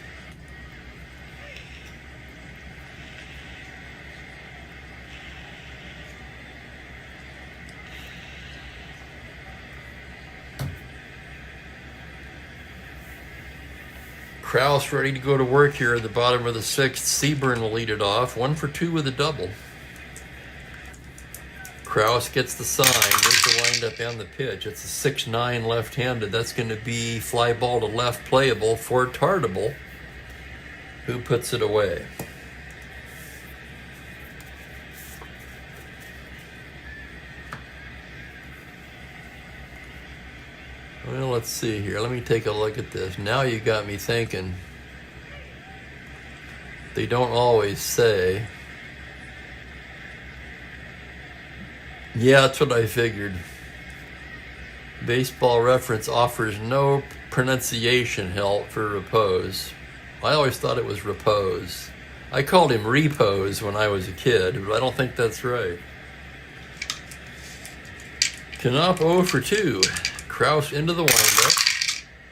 Krause ready to go to work here at the bottom of the 6th. Seaburn will lead it off. 1 for 2 with a double. Krause gets the sign. There's the windup and the pitch. It's a 6-9 left-handed. That's going to be fly ball to left playable for Tartable, who puts it away. Well, let's see here. Let me take a look at this. Now you got me thinking. They don't always say. Yeah, that's what I figured. Baseball Reference offers no pronunciation help for Repose. I always thought it was Repose. I called him Repose when I was a kid, but I don't think that's right. Knopf 0 for 2. Krause into the windup.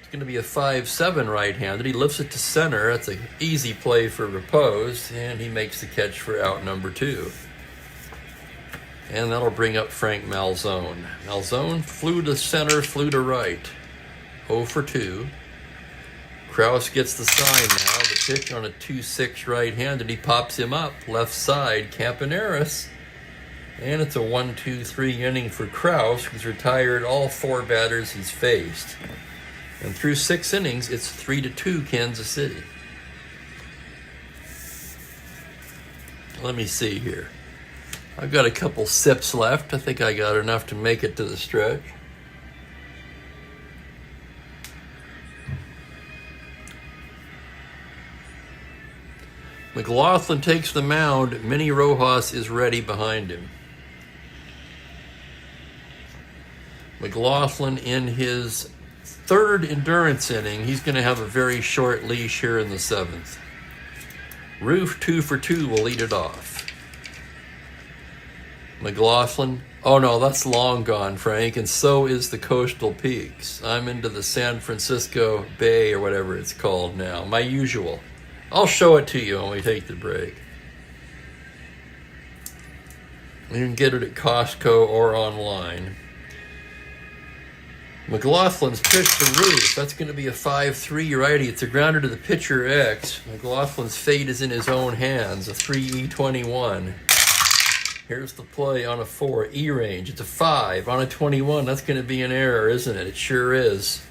It's going to be a 5-7 right-handed. He lifts it to center. That's an easy play for Repose, and he makes the catch for out number 2. And that'll bring up Frank Malzone. Malzone flew to center, flew to right. 0 for 2. Kraus gets the sign now. The pitch on a 2-6 right-handed. He pops him up. Left side, Campaneris. And it's a 1-2-3 inning for Kraus, who's retired all 4 batters he's faced. And through 6 innings, it's 3-2 Kansas City. Let me see here. I've got a couple sips left. I think I got enough to make it to the stretch. McLaughlin takes the mound. Minnie Rojas is ready behind him. McLaughlin in his 3rd endurance inning. He's going to have a very short leash here in the 7th. Roof 2 for 2 will lead it off. McLaughlin. Oh no, that's long gone, Frank, and so is the Coastal Peaks. I'm into the San Francisco Bay or whatever it's called now. My usual. I'll show it to you when we take the break. You can get it at Costco or online. McLaughlin's pitch to Ruth. That's going to be a 5-3 righty. It's a grounder to the pitcher X. McLaughlin's fate is in his own hands. A 3E21. Here's the play on a 4. E-range. It's a 5 on a 21. That's going to be an error, isn't it? It sure is.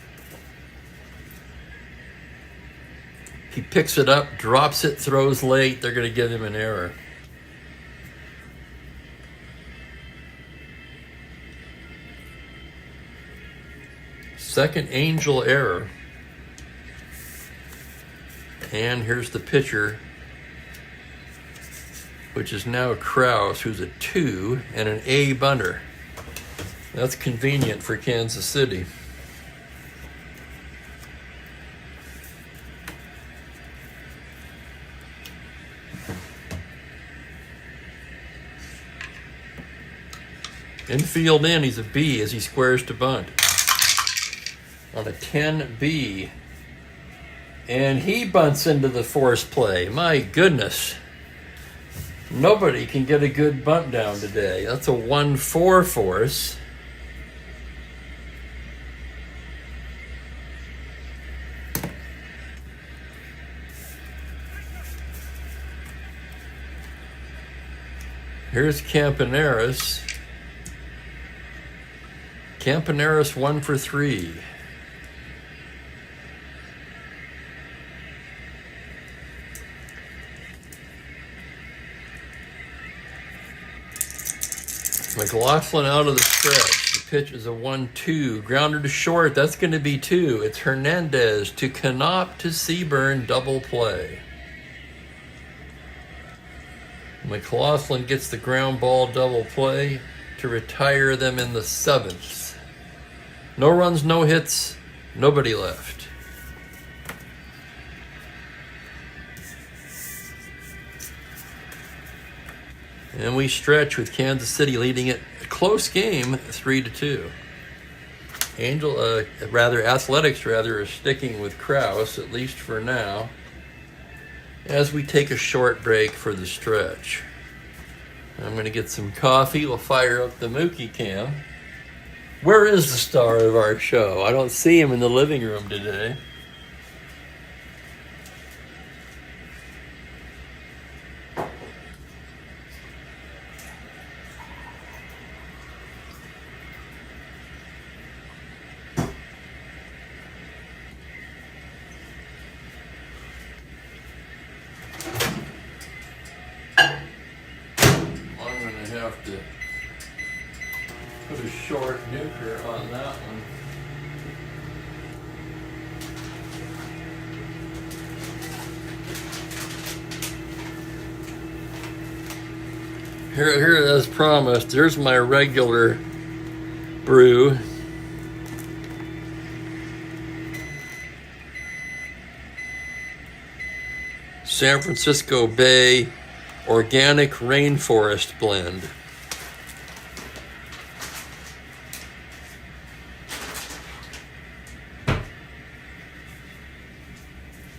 He picks it up, drops it, throws late. They're going to give him an error. Second Angel error. And here's the pitcher, which is now Kraus, who's a 2 and an A bunter. That's convenient for Kansas City. Infield in, he's a B as he squares to bunt. On a 10B. And he bunts into the force play. My goodness. Nobody can get a good bunt down today. That's a 1-4 force. Here's Campaneris. Campaneris 1 for 3. McLaughlin out of the stretch. The pitch is a 1-2. Grounder to short. That's going to be 2. It's Hernandez to Canop to Seaburn. Double play. McLaughlin gets the ground ball double play to retire them in the 7th. No runs, no hits, nobody left. And we stretch with Kansas City leading it a close game, 3-2. Athletics are sticking with Kraus, at least for now, as we take a short break for the stretch. I'm going to get some coffee. We'll fire up the Mookie cam. Where is the star of our show? I don't see him in the living room today. Have to put a short nuker on that one. Here, as promised, there's my regular brew. San Francisco Bay Organic Rainforest Blend.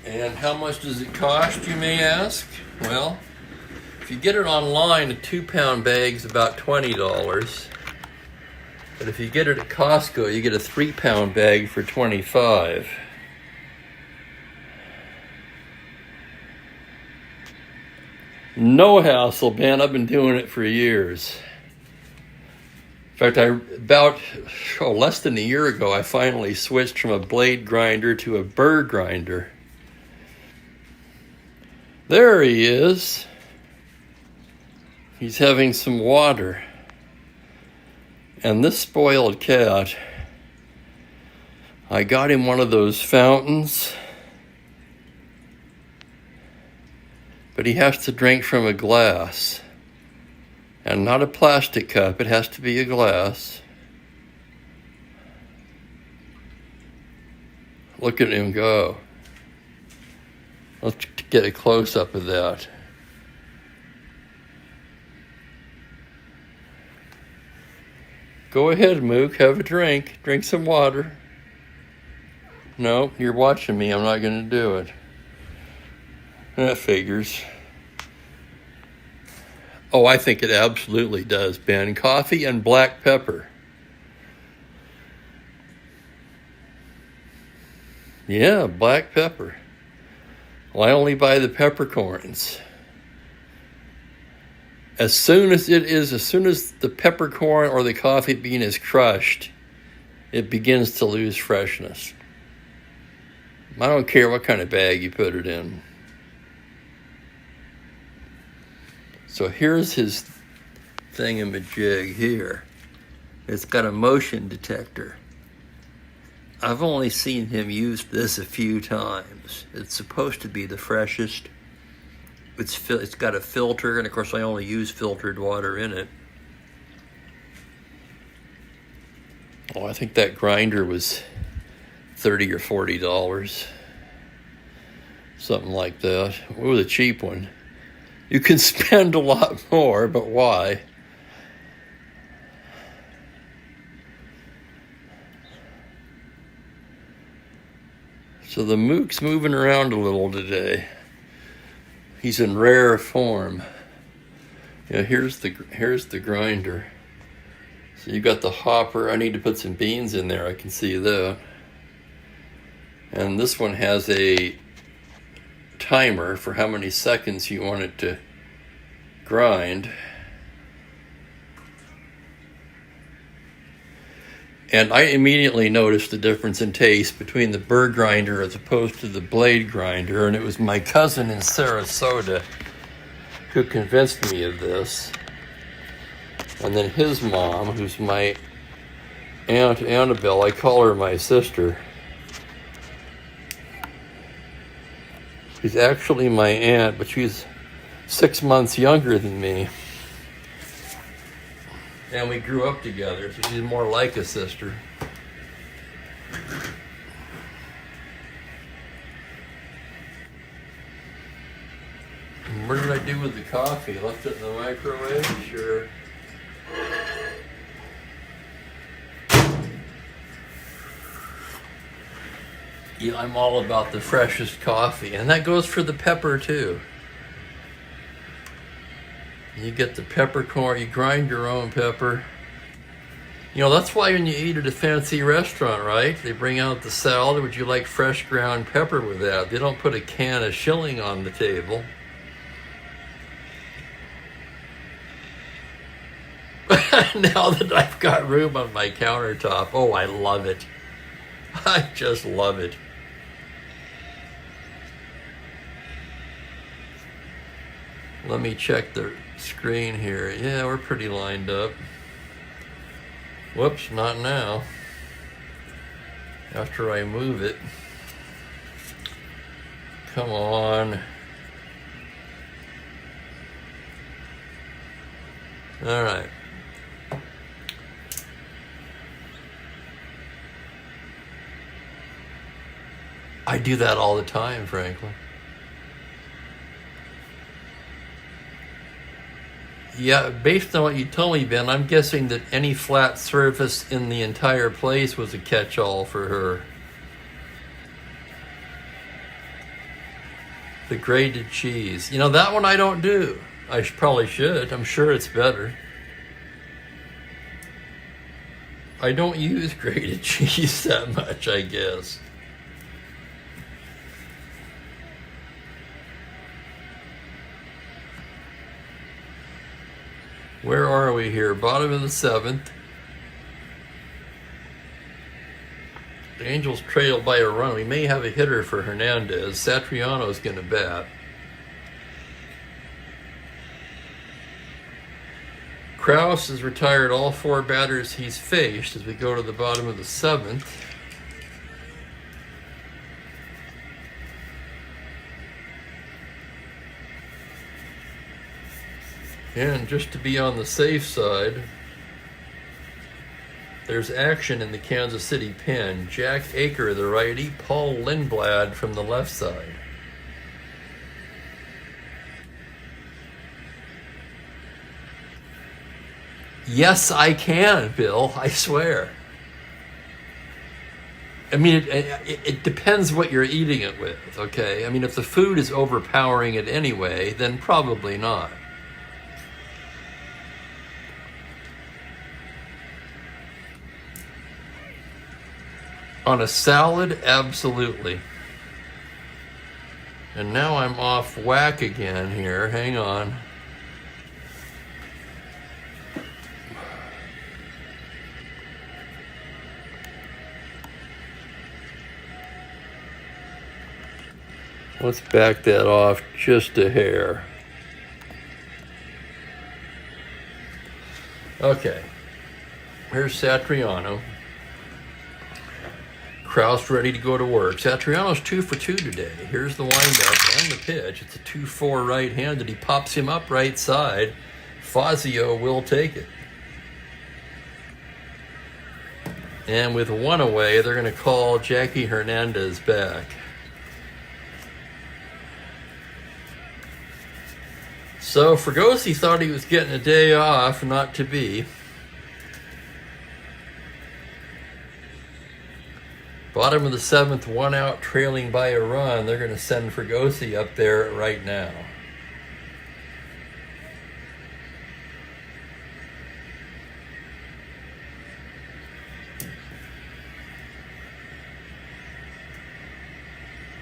And how much does it cost, you may ask? Well, If you get it online, a 2-pound bag's about $20. But if you get it at Costco, you get a 3-pound bag for $25. No hassle, man. I've been doing it for years. In fact, less than a year ago, I finally switched from a blade grinder to a burr grinder. There he is. He's having some water. And this spoiled cat, I got him one of those fountains, but he has to drink from a glass. And not a plastic cup, it has to be a glass. Look at him go. Let's get a close-up of that. Go ahead, Mook, have a drink. Drink some water. No, you're watching me, I'm not gonna do it. That figures. Oh, I think it absolutely does, Ben. Coffee and black pepper. Yeah, black pepper. Well, I only buy the peppercorns. As soon as the peppercorn or the coffee bean is crushed, it begins to lose freshness. I don't care what kind of bag you put it in. So here's his thingamajig here. It's got a motion detector. I've only seen him use this a few times. It's supposed to be the freshest. It's got a filter, and of course I only use filtered water in it. Oh, I think that grinder was $30 or $40. Something like that. It was a cheap one. You can spend a lot more, but why? So the Mook's moving around a little today. He's in rare form. Yeah, here's the grinder. So you got the hopper. I need to put some beans in there. I can see that. And this one has a timer for how many seconds you want it to grind. And I immediately noticed the difference in taste between the burr grinder as opposed to the blade grinder, and it was my cousin in Sarasota who convinced me of this. And then his mom, who's my Aunt Annabelle, I call her my sister. She's actually my aunt, but she's 6 months younger than me. And we grew up together, so she's more like a sister. And what did I do with the coffee? Left it in the microwave? Sure. Yeah, I'm all about the freshest coffee, and that goes for the pepper too. You get the peppercorn, you grind your own pepper. You know, that's why when you eat at a fancy restaurant, right? They bring out the salad. Would you like fresh ground pepper with that? They don't put a can of shilling on the table. Now that I've got room on my countertop, oh, I love it. I just love it. Let me check the screen here. Yeah, we're pretty lined up. Whoops, not now. After I move it. Come on. All right. I do that all the time, frankly. Yeah, based on what you told me, Ben, I'm guessing that any flat surface in the entire place was a catch-all for her. The grated cheese. You know, that one I don't do. Probably should. I'm sure it's better. I don't use grated cheese that much, I guess. Where are we here? Bottom of the 7th. The Angels trail by a run. We may have a hitter for Hernandez. Satriano's going to bat. Kraus has retired all 4 batters he's faced as we go to the bottom of the 7th. And just to be on the safe side, there's action in the Kansas City pen. Jack Aker, the righty, Paul Lindblad from the left side. Yes, I can, Bill, I swear. I mean, it depends what you're eating it with, okay? I mean, if the food is overpowering it anyway, then probably not. On a salad, absolutely. And now I'm off whack again here. Hang on. Let's back that off just a hair. Okay. Here's Satriano. Kraus ready to go to work. Satriano's 2 for 2 today. Here's the windup and the pitch. It's a 2-4 right-handed. He pops him up right side. Fazio will take it. And with 1 away, they're going to call Jackie Hernandez back. So Fregosi thought he was getting a day off, not to be. Bottom of the 7th, 1 out, trailing by a run. They're going to send Fregosi up there right now.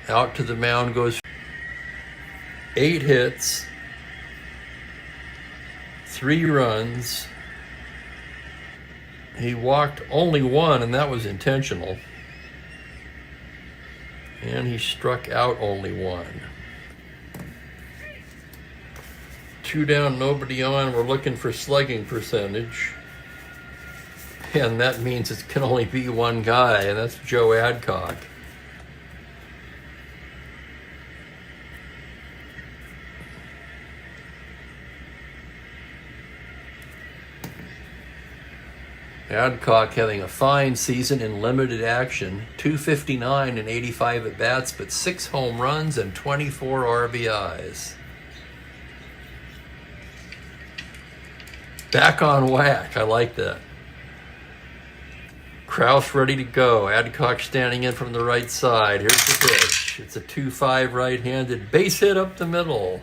Out to the mound goes 8 hits, 3 runs. He walked only 1, and that was intentional. And he struck out only 1. 2 down, nobody on. We're looking for slugging percentage. And that means it can only be 1 guy, and that's Joe Adcock. Adcock having a fine season in limited action, 259 and 85 at-bats, but 6 home runs and 24 RBIs. Back on whack, I like that. Kraus ready to go. Adcock standing in from the right side. Here's the pitch. It's a 2-5 right-handed base hit up the middle.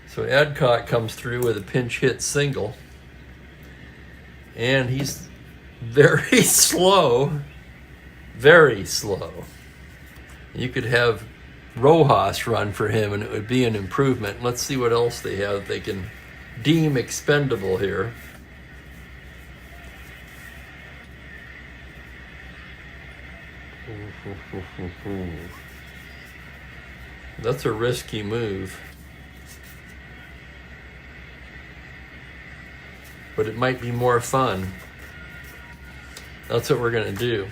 So Adcock comes through with a pinch hit single. And he's very slow, very slow. You could have Rojas run for him and it would be an improvement. Let's see what else they have they can deem expendable here. That's a risky move. But it might be more fun. That's what we're going to do.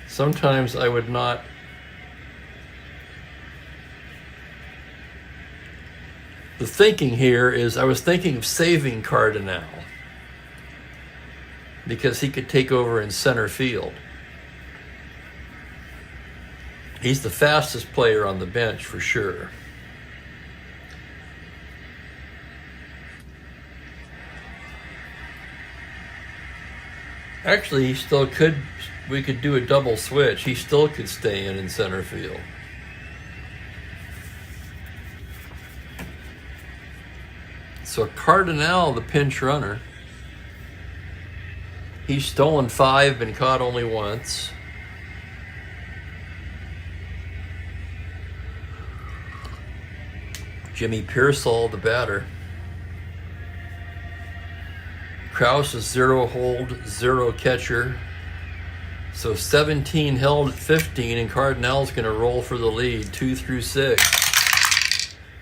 Sometimes I would not. The thinking here is I was thinking of saving Cardinal because he could take over in center field. He's the fastest player on the bench for sure. Actually, he still could. We could do a double switch. He still could stay in center field. So Cardinal, the pinch runner, he's stolen 5, been caught only once. Jimmy Pearsall, the batter. Kraus is 0 hold, 0 catcher. So 17 held at 15, and Cardinal's going to roll for the lead, 2 through 6.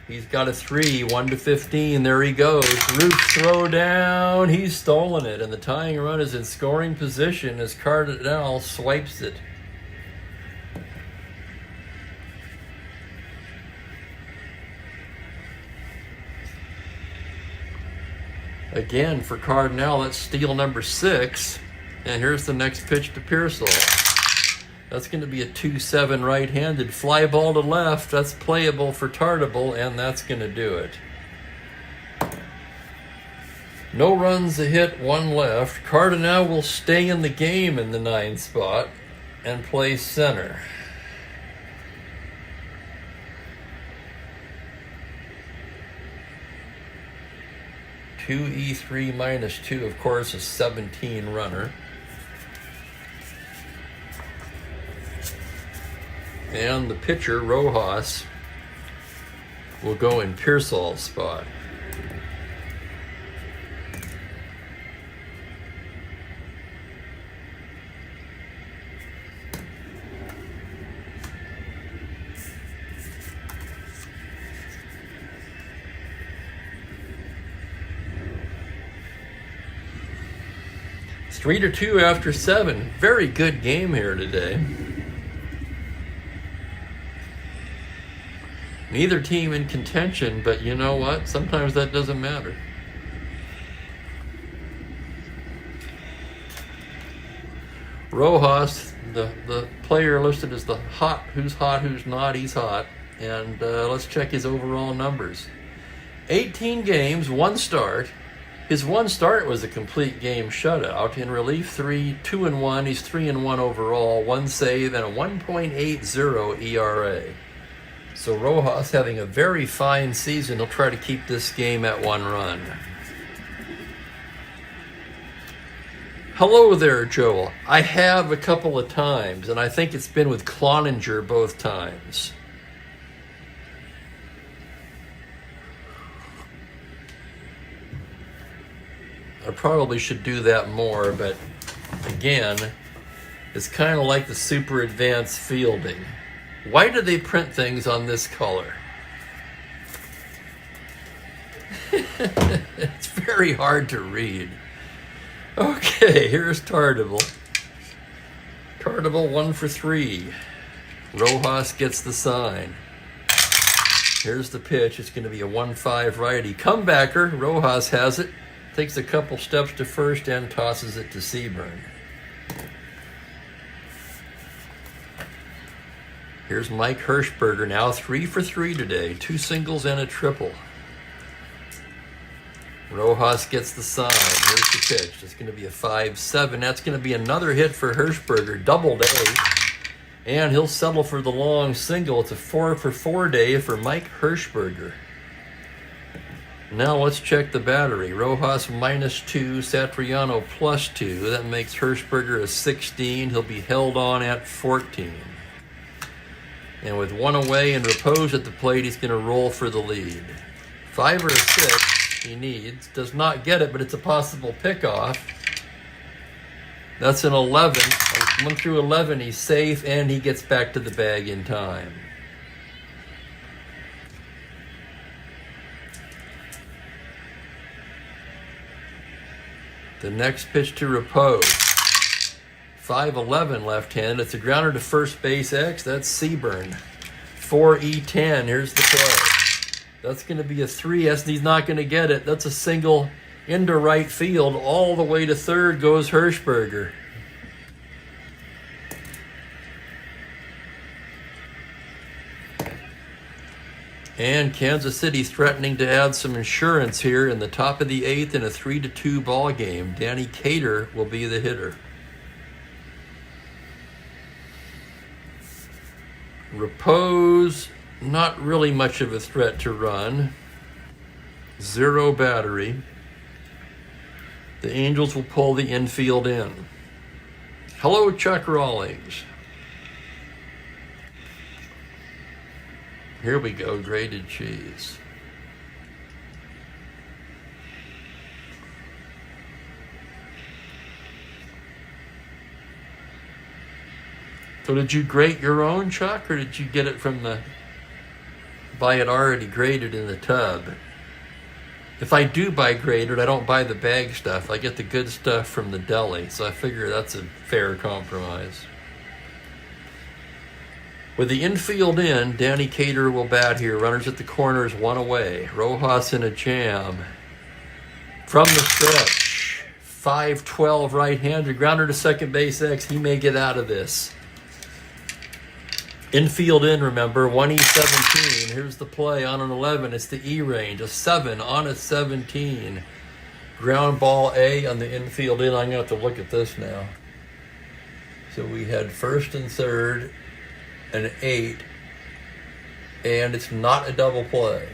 He's got a 3, 1 to 15. There he goes. Root throw down. He's stolen it, and the tying run is in scoring position as Cardinal swipes it. Again, for Cardinal, that's steal number 6. And here's the next pitch to Pearsall. That's going to be a 2-7 right-handed. Fly ball to left. That's playable for Tartable, and that's going to do it. No runs, a hit, 1 left. Cardinal will stay in the game in the 9th spot and play center. E3 minus 2, of course, is 17 runner. And the pitcher, Rojas, will go in Pearsall's spot. It's 3-2 after 7. Very good game here today. Neither team in contention, but you know what? Sometimes that doesn't matter. Rojas, the player listed as the who's hot, who's not, he's hot. And let's check his overall numbers. 18 games, 1 start. His 1 start was a complete game shutout. In relief, 2-1. He's 3-1 overall, 1 save, and a 1.80 ERA. So Rojas having a very fine season. He'll try to keep this game at 1 run. Hello there, Joel. I have a couple of times, and I think it's been with Cloninger both times. I probably should do that more, but again, it's kind of like the super advanced fielding. Why do they print things on this color? It's very hard to read. Okay, here's Tartable. Tartable 1 for 3. Rojas gets the sign. Here's the pitch. It's going to be a 1-5 righty. Comebacker. Rojas has it. Takes a couple steps to first and tosses it to Seaburn. Here's Mike Hirschberger, now 3 for 3 today. 2 singles and a triple. Rojas gets the sign. Here's the pitch. It's going to be a 5-7. That's going to be another hit for Hirschberger. Double day. And he'll settle for the long single. It's a 4 for 4 day for Mike Hirschberger. Now let's check the battery. Rojas -2, Satriano +2. That makes Hirschberger a 16. He'll be held on at 14. And with 1 away and repose at the plate, he's going to roll for the lead. 5 or a 6 he needs. Does not get it, but it's a possible pickoff. That's an 11. 1 through 11, he's safe, and he gets back to the bag in time. The next pitch to repose. 5-11 left-handed. It's a grounder to first base X. That's Seaburn. 4-E-10. Here's the play. That's going to be a 3. He's not going to get it. That's a single into right field. All the way to third goes Hirschberger. And Kansas City threatening to add some insurance here in the top of the 8th in a 3-2 ball game. Danny Cater will be the hitter. Repose, not really much of a threat to run. 0 battery. The Angels will pull the infield in. Hello, Chuck Rawlings. Here we go, grated cheese. So did you grate your own, Chuck, or did you get it from buy it already grated in the tub? If I do buy grated, I don't buy the bag stuff. I get the good stuff from the deli, so I figure that's a fair compromise. With the infield in, Danny Cater will bat here. Runners at the corners, 1 away. Rojas in a jam. From the stretch, 5-12 right-hander. Grounder to second base X. He may get out of this. Infield in, remember, 1E17. Here's the play on an 11. It's the E range. A 7 on a 17. Ground ball A on the infield in. I'm going to have to look at this now. So we had first and third, an 8, and it's not a double play.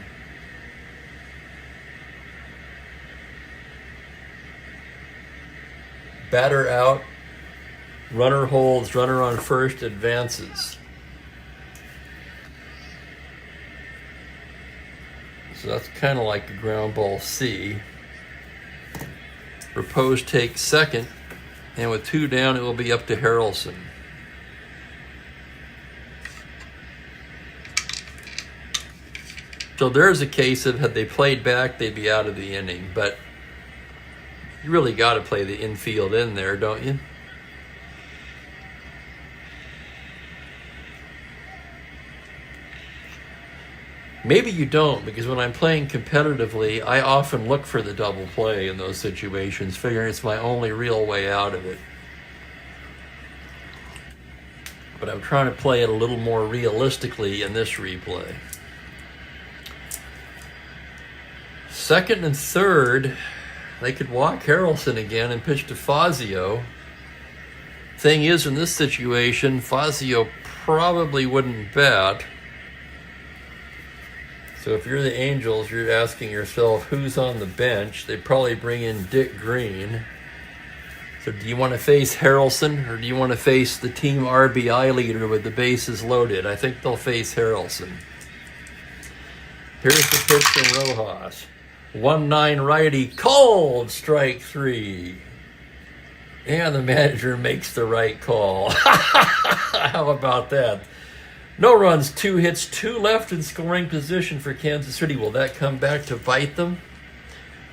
Batter out. Runner holds. Runner on first advances. So that's kind of like a ground ball C. Repose takes second, and with 2 down, it will be up to Harrelson. So there's a case of had they played back, they'd be out of the inning. But you really got to play the infield in there, don't you? Maybe you don't, because when I'm playing competitively, I often look for the double play in those situations, figuring it's my only real way out of it. But I'm trying to play it a little more realistically in this replay. Second and third, they could walk Harrelson again and pitch to Fazio. Thing is, in this situation, Fazio probably wouldn't bat. So if you're the Angels, you're asking yourself, who's on the bench? They'd probably bring in Dick Green. So do you want to face Harrelson, or do you want to face the team RBI leader with the bases loaded? I think they'll face Harrelson. Here's the pitch from Rojas. 1-9 righty, called strike 3. And the manager makes the right call. How about that? No runs, 2 hits, 2 left in scoring position for Kansas City. Will that come back to bite them?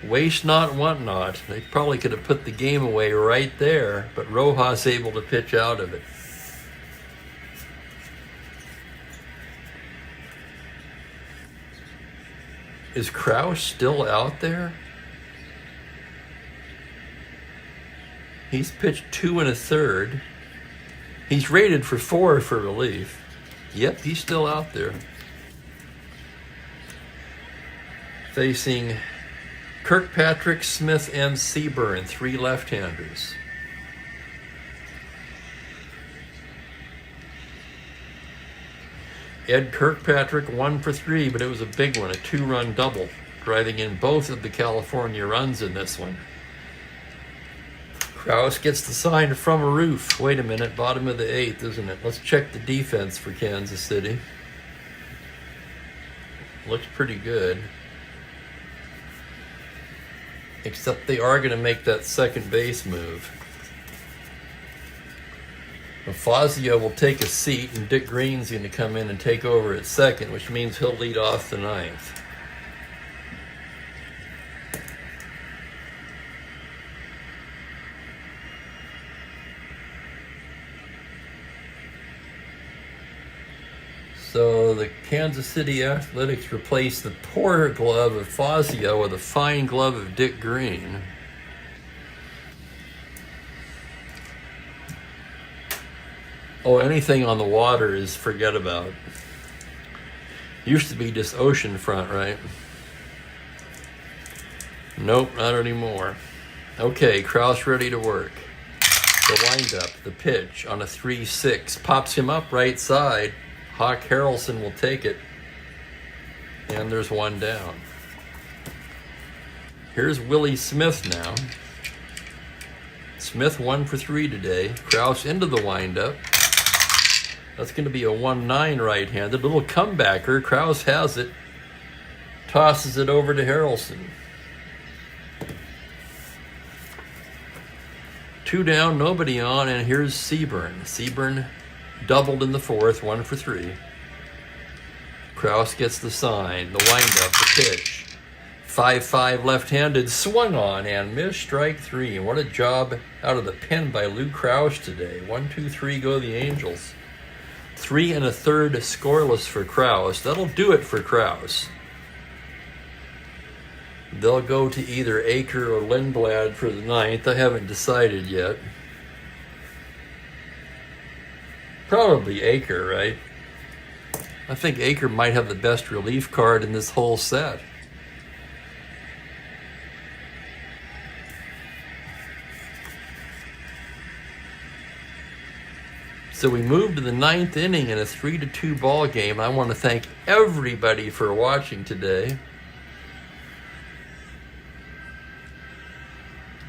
Waste not, want not. They probably could have put the game away right there, but Rojas able to pitch out of it. Is Krause still out there? He's pitched 2 1/3. He's rated for 4 for relief. Yep, he's still out there. Facing Kirkpatrick, Smith, and Seaburn, 3 left-handers. Ed Kirkpatrick 1 for 3, but it was a big one, a 2-run double, driving in both of the California runs in this one. Krause gets the sign from a roof. Wait a minute, bottom of the 8th, isn't it? Let's check the defense for Kansas City. Looks pretty good. Except they are going to make that second base move. Fazio will take a seat, and Dick Green's going to come in and take over at second, which means he'll lead off the 9th. So the Kansas City Athletics replaced the poor glove of Fazio with a fine glove of Dick Green. Oh, anything on the water is forget about. Used to be just oceanfront, right? Nope, not anymore. Okay, Krause ready to work. The windup, the pitch on a 3-6. Pops him up right side. Hawk Harrelson will take it. And there's 1 down. Here's Willie Smith now. Smith 1 for 3 today. Kraus into the windup. That's going to be a 1-9 right-handed. Little comebacker. Kraus has it. Tosses it over to Harrelson. 2 down, nobody on, and here's Seaburn. Seaburn doubled in the 4th, 1 for 3. Kraus gets the sign, the windup, the pitch. 5-5 left-handed, swung on and missed, strike 3. What a job out of the pen by Lou Kraus today. 1, 2, 3 go the Angels. 3 1/3 scoreless for Kraus. That'll do it for Kraus. They'll go to either Aker or Lindblad for the 9th. I haven't decided yet. Probably Aker, right? I think Aker might have the best relief card in this whole set. So we move to the 9th inning in a 3-2 ball game. I want to thank everybody for watching today.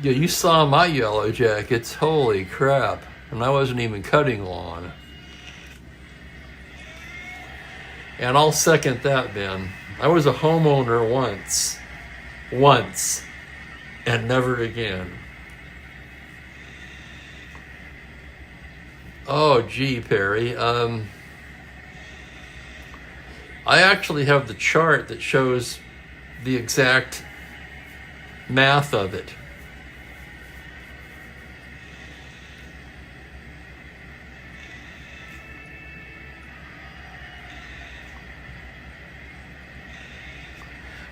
Yeah, you saw my Yellow Jackets. Holy crap. And I wasn't even cutting lawn. And I'll second that, Ben. I was a homeowner once. Once. And never again. Oh, gee, Perry. I actually have the chart that shows the exact math of it.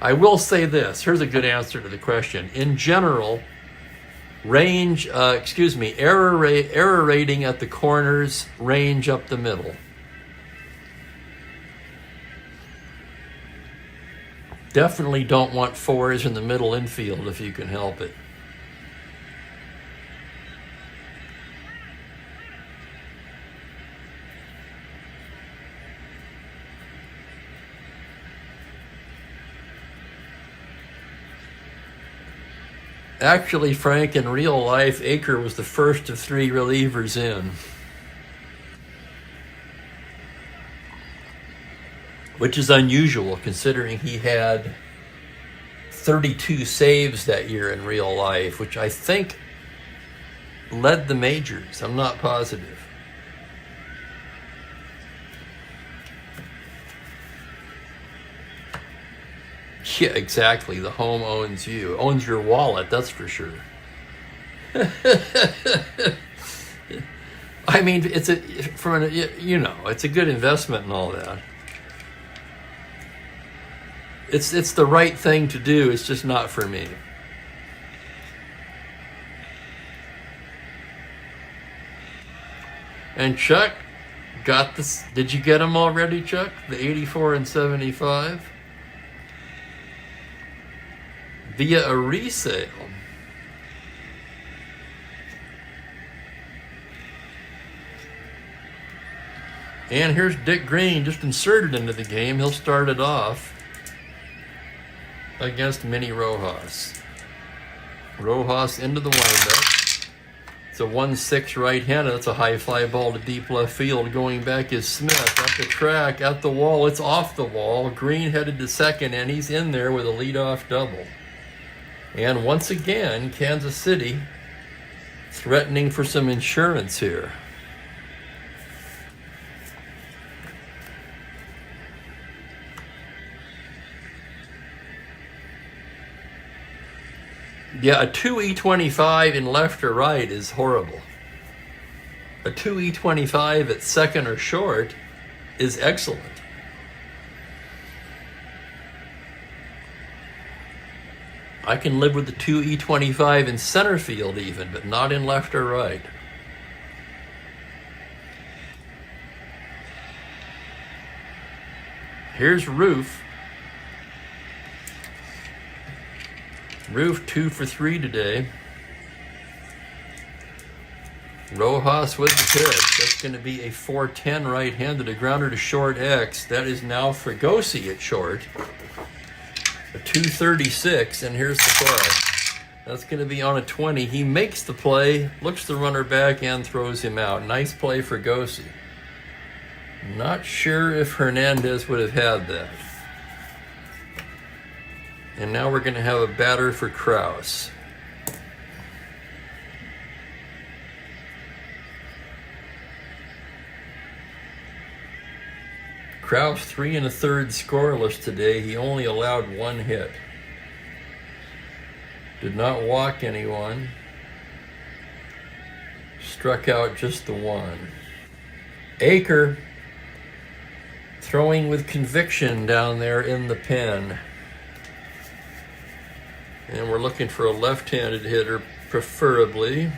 I will say this. Here's a good answer to the question. In general, error rating at the corners, range up the middle. Definitely don't want 4s in the middle infield if you can help it. Actually, Frank, in real life, Aker was the first of 3 relievers in. Which is unusual, considering he had 32 saves that year in real life, which I think led the majors. I'm not positive. Yeah, exactly. The home owns you. Owns your wallet, that's for sure. I mean, it's a good investment and all that. It's the right thing to do. It's just not for me. And Chuck got this. Did you get them already, Chuck? The 84 and 75? Via a resale. And here's Dick Green just inserted into the game. He'll start it off against Minnie Rojas. Rojas into the windup. It's a 1-6 right-handed. That's a high fly ball to deep left field. Going back is Smith at the track, at the wall. It's off the wall. Green headed to second, and he's in there with a leadoff double. And once again, Kansas City threatening for some insurance here. Yeah, a 2E25 in left or right is horrible. A 2E25 at second or short is excellent. I can live with the 2E25 in center field even, but not in left or right. Here's Roof. Roof 2 for 3 today. Rojas with the pitch. That's going to be a 4-10 right-handed, a grounder to short X. That is now Fregosi at short. A 236, and here's the play. That's going to be on a 20. He makes the play, looks the runner back, and throws him out. Nice play for Gossi. Not sure if Hernandez would have had that. And now we're going to have a batter for Kraus. Kraus 3 1/3 scoreless today. He only allowed 1 hit. Did not walk anyone. Struck out just the 1. Aker throwing with conviction down there in the pen. And we're looking for a left-handed hitter, preferably.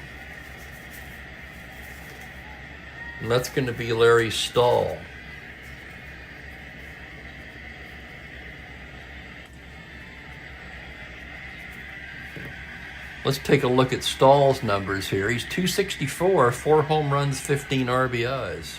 And that's going to be Larry Stahl. Let's take a look at Stahl's numbers here. He's 264, 4 home runs, 15 RBIs.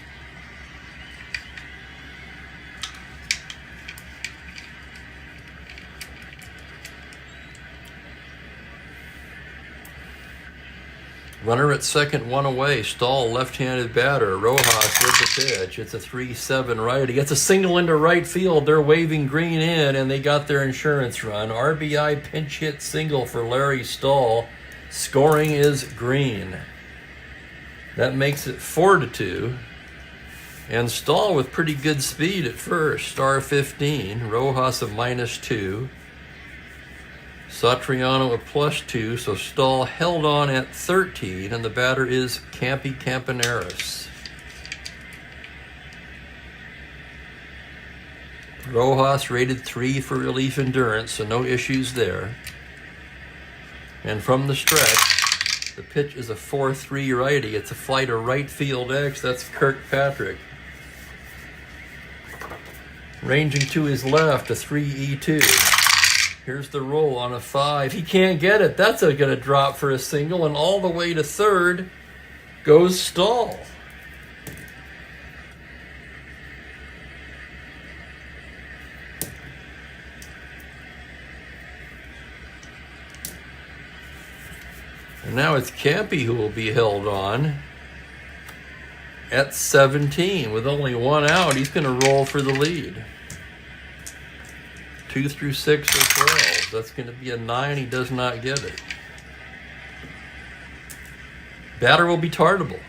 Runner at second, 1 away. Stahl, left-handed batter. Rojas with the pitch. It's a 3-7 righty. It's a single into right field. They're waving green in, and they got their insurance run. RBI pinch hit single for Larry Stahl. Scoring is green. That makes it 4-2. And Stahl with pretty good speed at first. Star 15. Rojas a -2. Satriano a +2, so Stahl held on at 13, and the batter is Campaneris. Rojas rated 3 for relief endurance, so no issues there. And from the stretch, the pitch is a 4-3 righty. It's a fly to right field X. That's Kirkpatrick. Ranging to his left, a 3-2. Here's the roll on a 5. He can't get it. That's going to drop for a single, and all the way to third goes Stahl. And now it's Campy who will be held on at 17. With only 1 out, he's going to roll for the lead. 2 through 6 or 12. That's going to be a 9. He does not get it. Batter will be Tartable.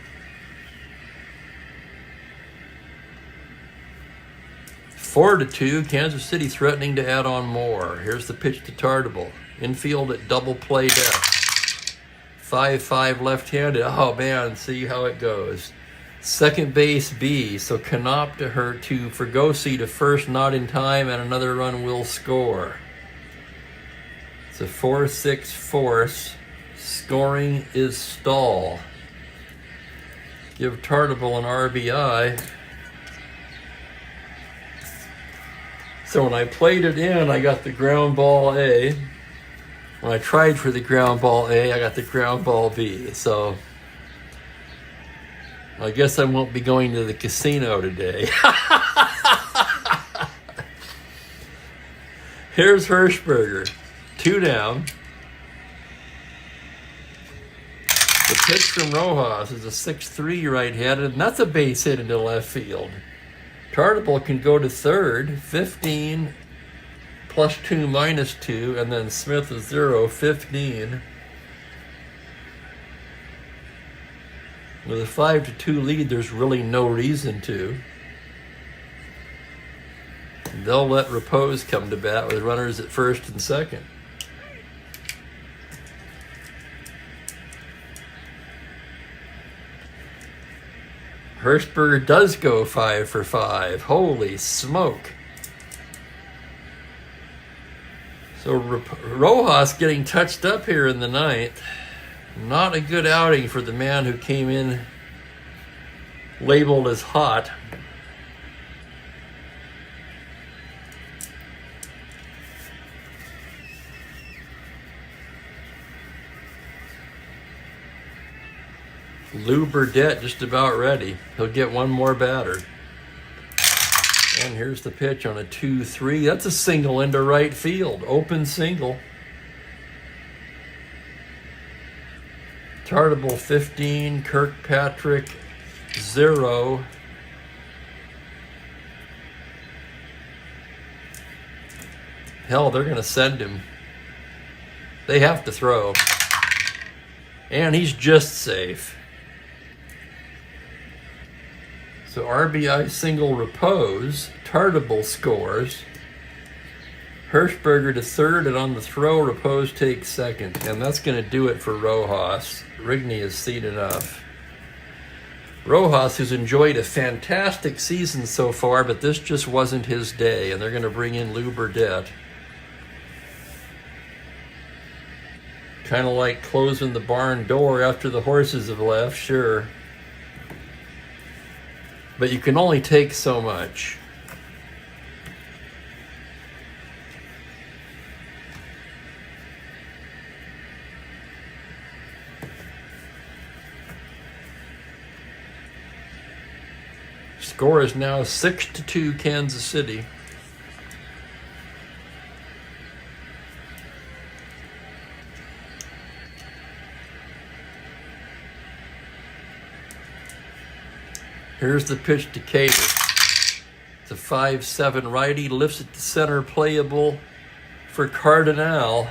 4-2. Kansas City threatening to add on more. Here's the pitch to Tartable. Infield at double play depth. 5-5 left-handed. Oh man, see how it goes. Second base B, so Canop to her to Fergosi to first, not in time, and another run will score. It's a 4-6 force. Scoring is Stahl. Give Tartable an RBI. So when I played it in, I got the ground ball A. When I tried for the ground ball A, I got the ground ball B. So I guess I won't be going to the casino today. Here's Hirschberger. 2 down. The pitch from Rojas is a 6-3 right-handed, and that's a base hit into left field. Tartable can go to third, 15 +2 -2, and then Smith is 0, 15. With a 5-2 lead, there's really no reason to. They'll let Repose come to bat with runners at first and second. Hirschberger does go 5 for 5. Holy smoke. So Rojas getting touched up here in the ninth. Not a good outing for the man who came in labeled as hot. Lou Burdette just about ready. He'll get one more batter. And here's the pitch on a 2-3. That's a single into right field. Open single. Tartable 15, Kirkpatrick 0. Hell, they're going to send him. They have to throw. And he's just safe. So RBI single Repose. Tartable scores. Hirschberger to third, and on the throw, Repose takes second. And that's going to do it for Rojas. Rigney has seen enough. Rojas, who's enjoyed a fantastic season so far, but this just wasn't his day, and they're going to bring in Lou Burdette. Kind of like closing the barn door after the horses have left, sure. But you can only take so much. Score is now 6-2 Kansas City. Here's the pitch to Cater. It's a 5-7 righty, lifts it to center, playable for Cardinal.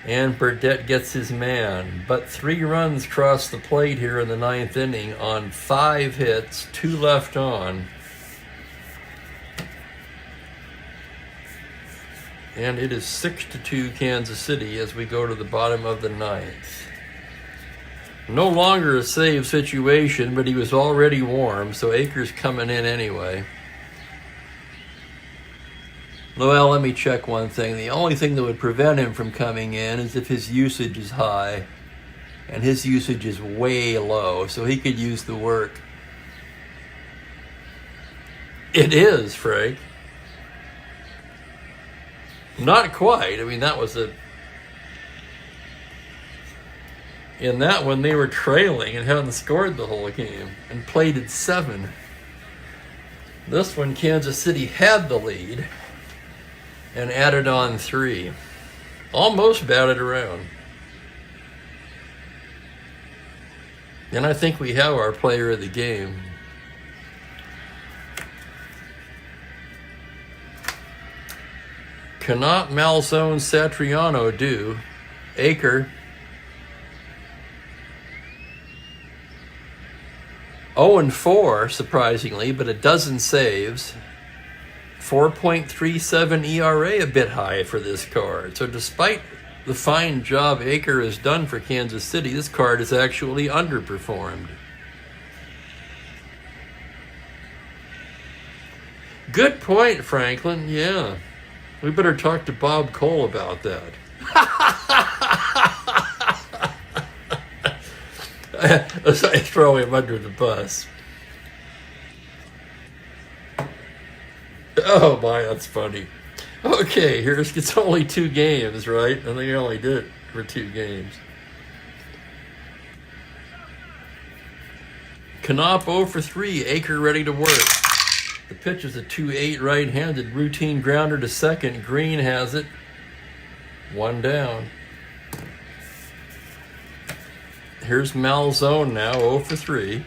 And Burdette gets his man. But 3 runs cross the plate here in the 9th inning on 5 hits, 2 left on. And it is 6-2 Kansas City as we go to the bottom of the 9th. No longer a save situation, but he was already warm, so Akers coming in anyway. Well, let me check one thing. The only thing that would prevent him from coming in is if his usage is high, and his usage is way low, so he could use the work. It is, Frank. Not quite. I mean, that was a... In that one, they were trailing and hadn't scored the whole game and played at 7. This one, Kansas City had the lead and added on 3. Almost batted around. And I think we have our player of the game. Cannot Malzone Satriano do. Aker 0-4, surprisingly, but a dozen saves. 4.37 ERA, a bit high for this card. So despite the fine job Aker has done for Kansas City, this card has actually underperformed. Good point, Franklin. Yeah. We better talk to Bob Cole about that. As I throw him under the bus. Oh my, that's funny. Okay, it's only 2 games, right? I think I only did it for 2 games. Knopf 0 for 3, Aker ready to work. The pitch is a 2-8 right-handed, routine grounder to second. Green has it. 1 down. Here's Malzone now, 0 for 3.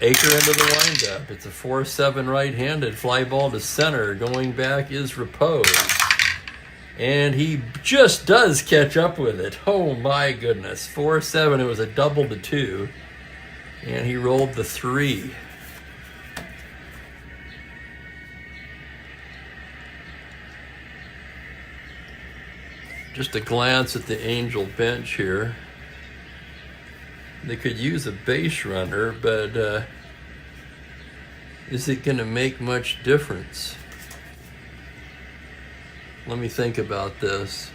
Aker into the windup. It's a 4-7 right-handed fly ball to center. Going back is Repose. And he just does catch up with it. Oh my goodness. 4-7. It was a double to 2. And he rolled the 3. Just a glance at the Angel bench here. They could use a base runner, but is it going to make much difference? Let me think about this.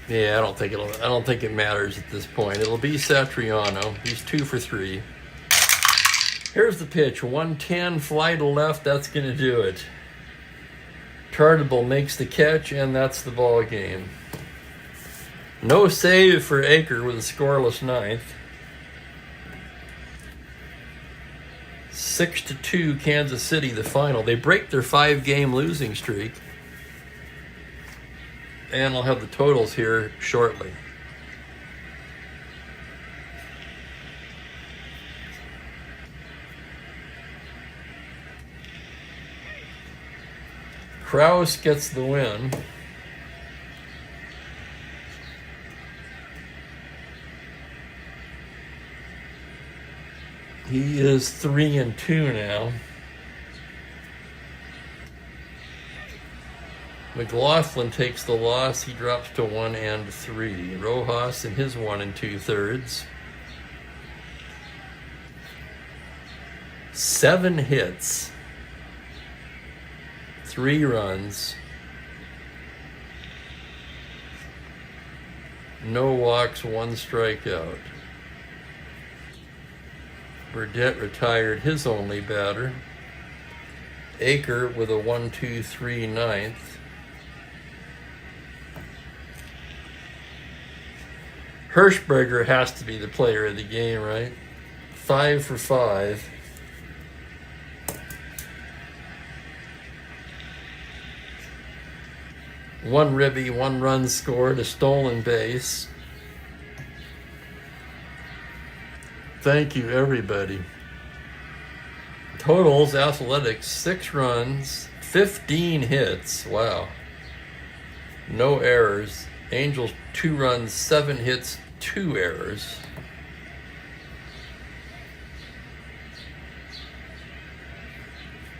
Yeah, I don't think it matters at this point. It'll be Satriano. He's 2 for 3. Here's the pitch. 110, fly to left. That's going to do it. Chartable makes the catch, and that's the ball game. No save for Aker with a scoreless ninth. 6-2 Kansas City, the final. They break their 5-game losing streak. And I'll have the totals here shortly. Kraus gets the win. He is 3-2 now. McLaughlin takes the loss. He drops to 1-3. Rojas in his 1 2/3. 7 hits. 3 runs. No walks, 1 strikeout. Burdette retired his only batter. Aker with a 1-2-3 ninth. Hirschberger has to be the player of the game, right? 5 for 5. One ribby, 1 run scored, a stolen base. Thank you, everybody. Totals, Athletics, 6 runs, 15 hits. Wow. No errors. Angels, 2 runs, 7 hits, 2 errors.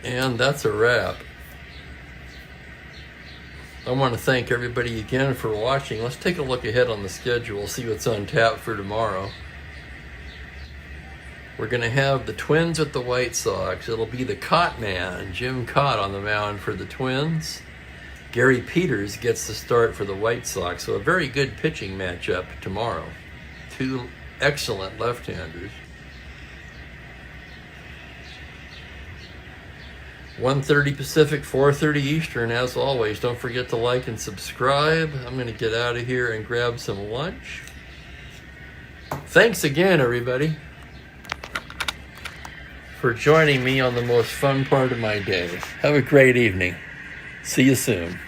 And that's a wrap. I want to thank everybody again for watching. Let's take a look ahead on the schedule, see what's on tap for tomorrow. We're going to have the Twins at the White Sox. It'll be the Cott man, Jim Cott, on the mound for the Twins. Gary Peters gets the start for the White Sox. So a very good pitching matchup tomorrow. 2 excellent left-handers. 1:30 Pacific, 4:30 Eastern. As always, don't forget to like and subscribe. I'm going to get out of here and grab some lunch. Thanks again, everybody, for joining me on the most fun part of my day. Have a great evening. See you soon.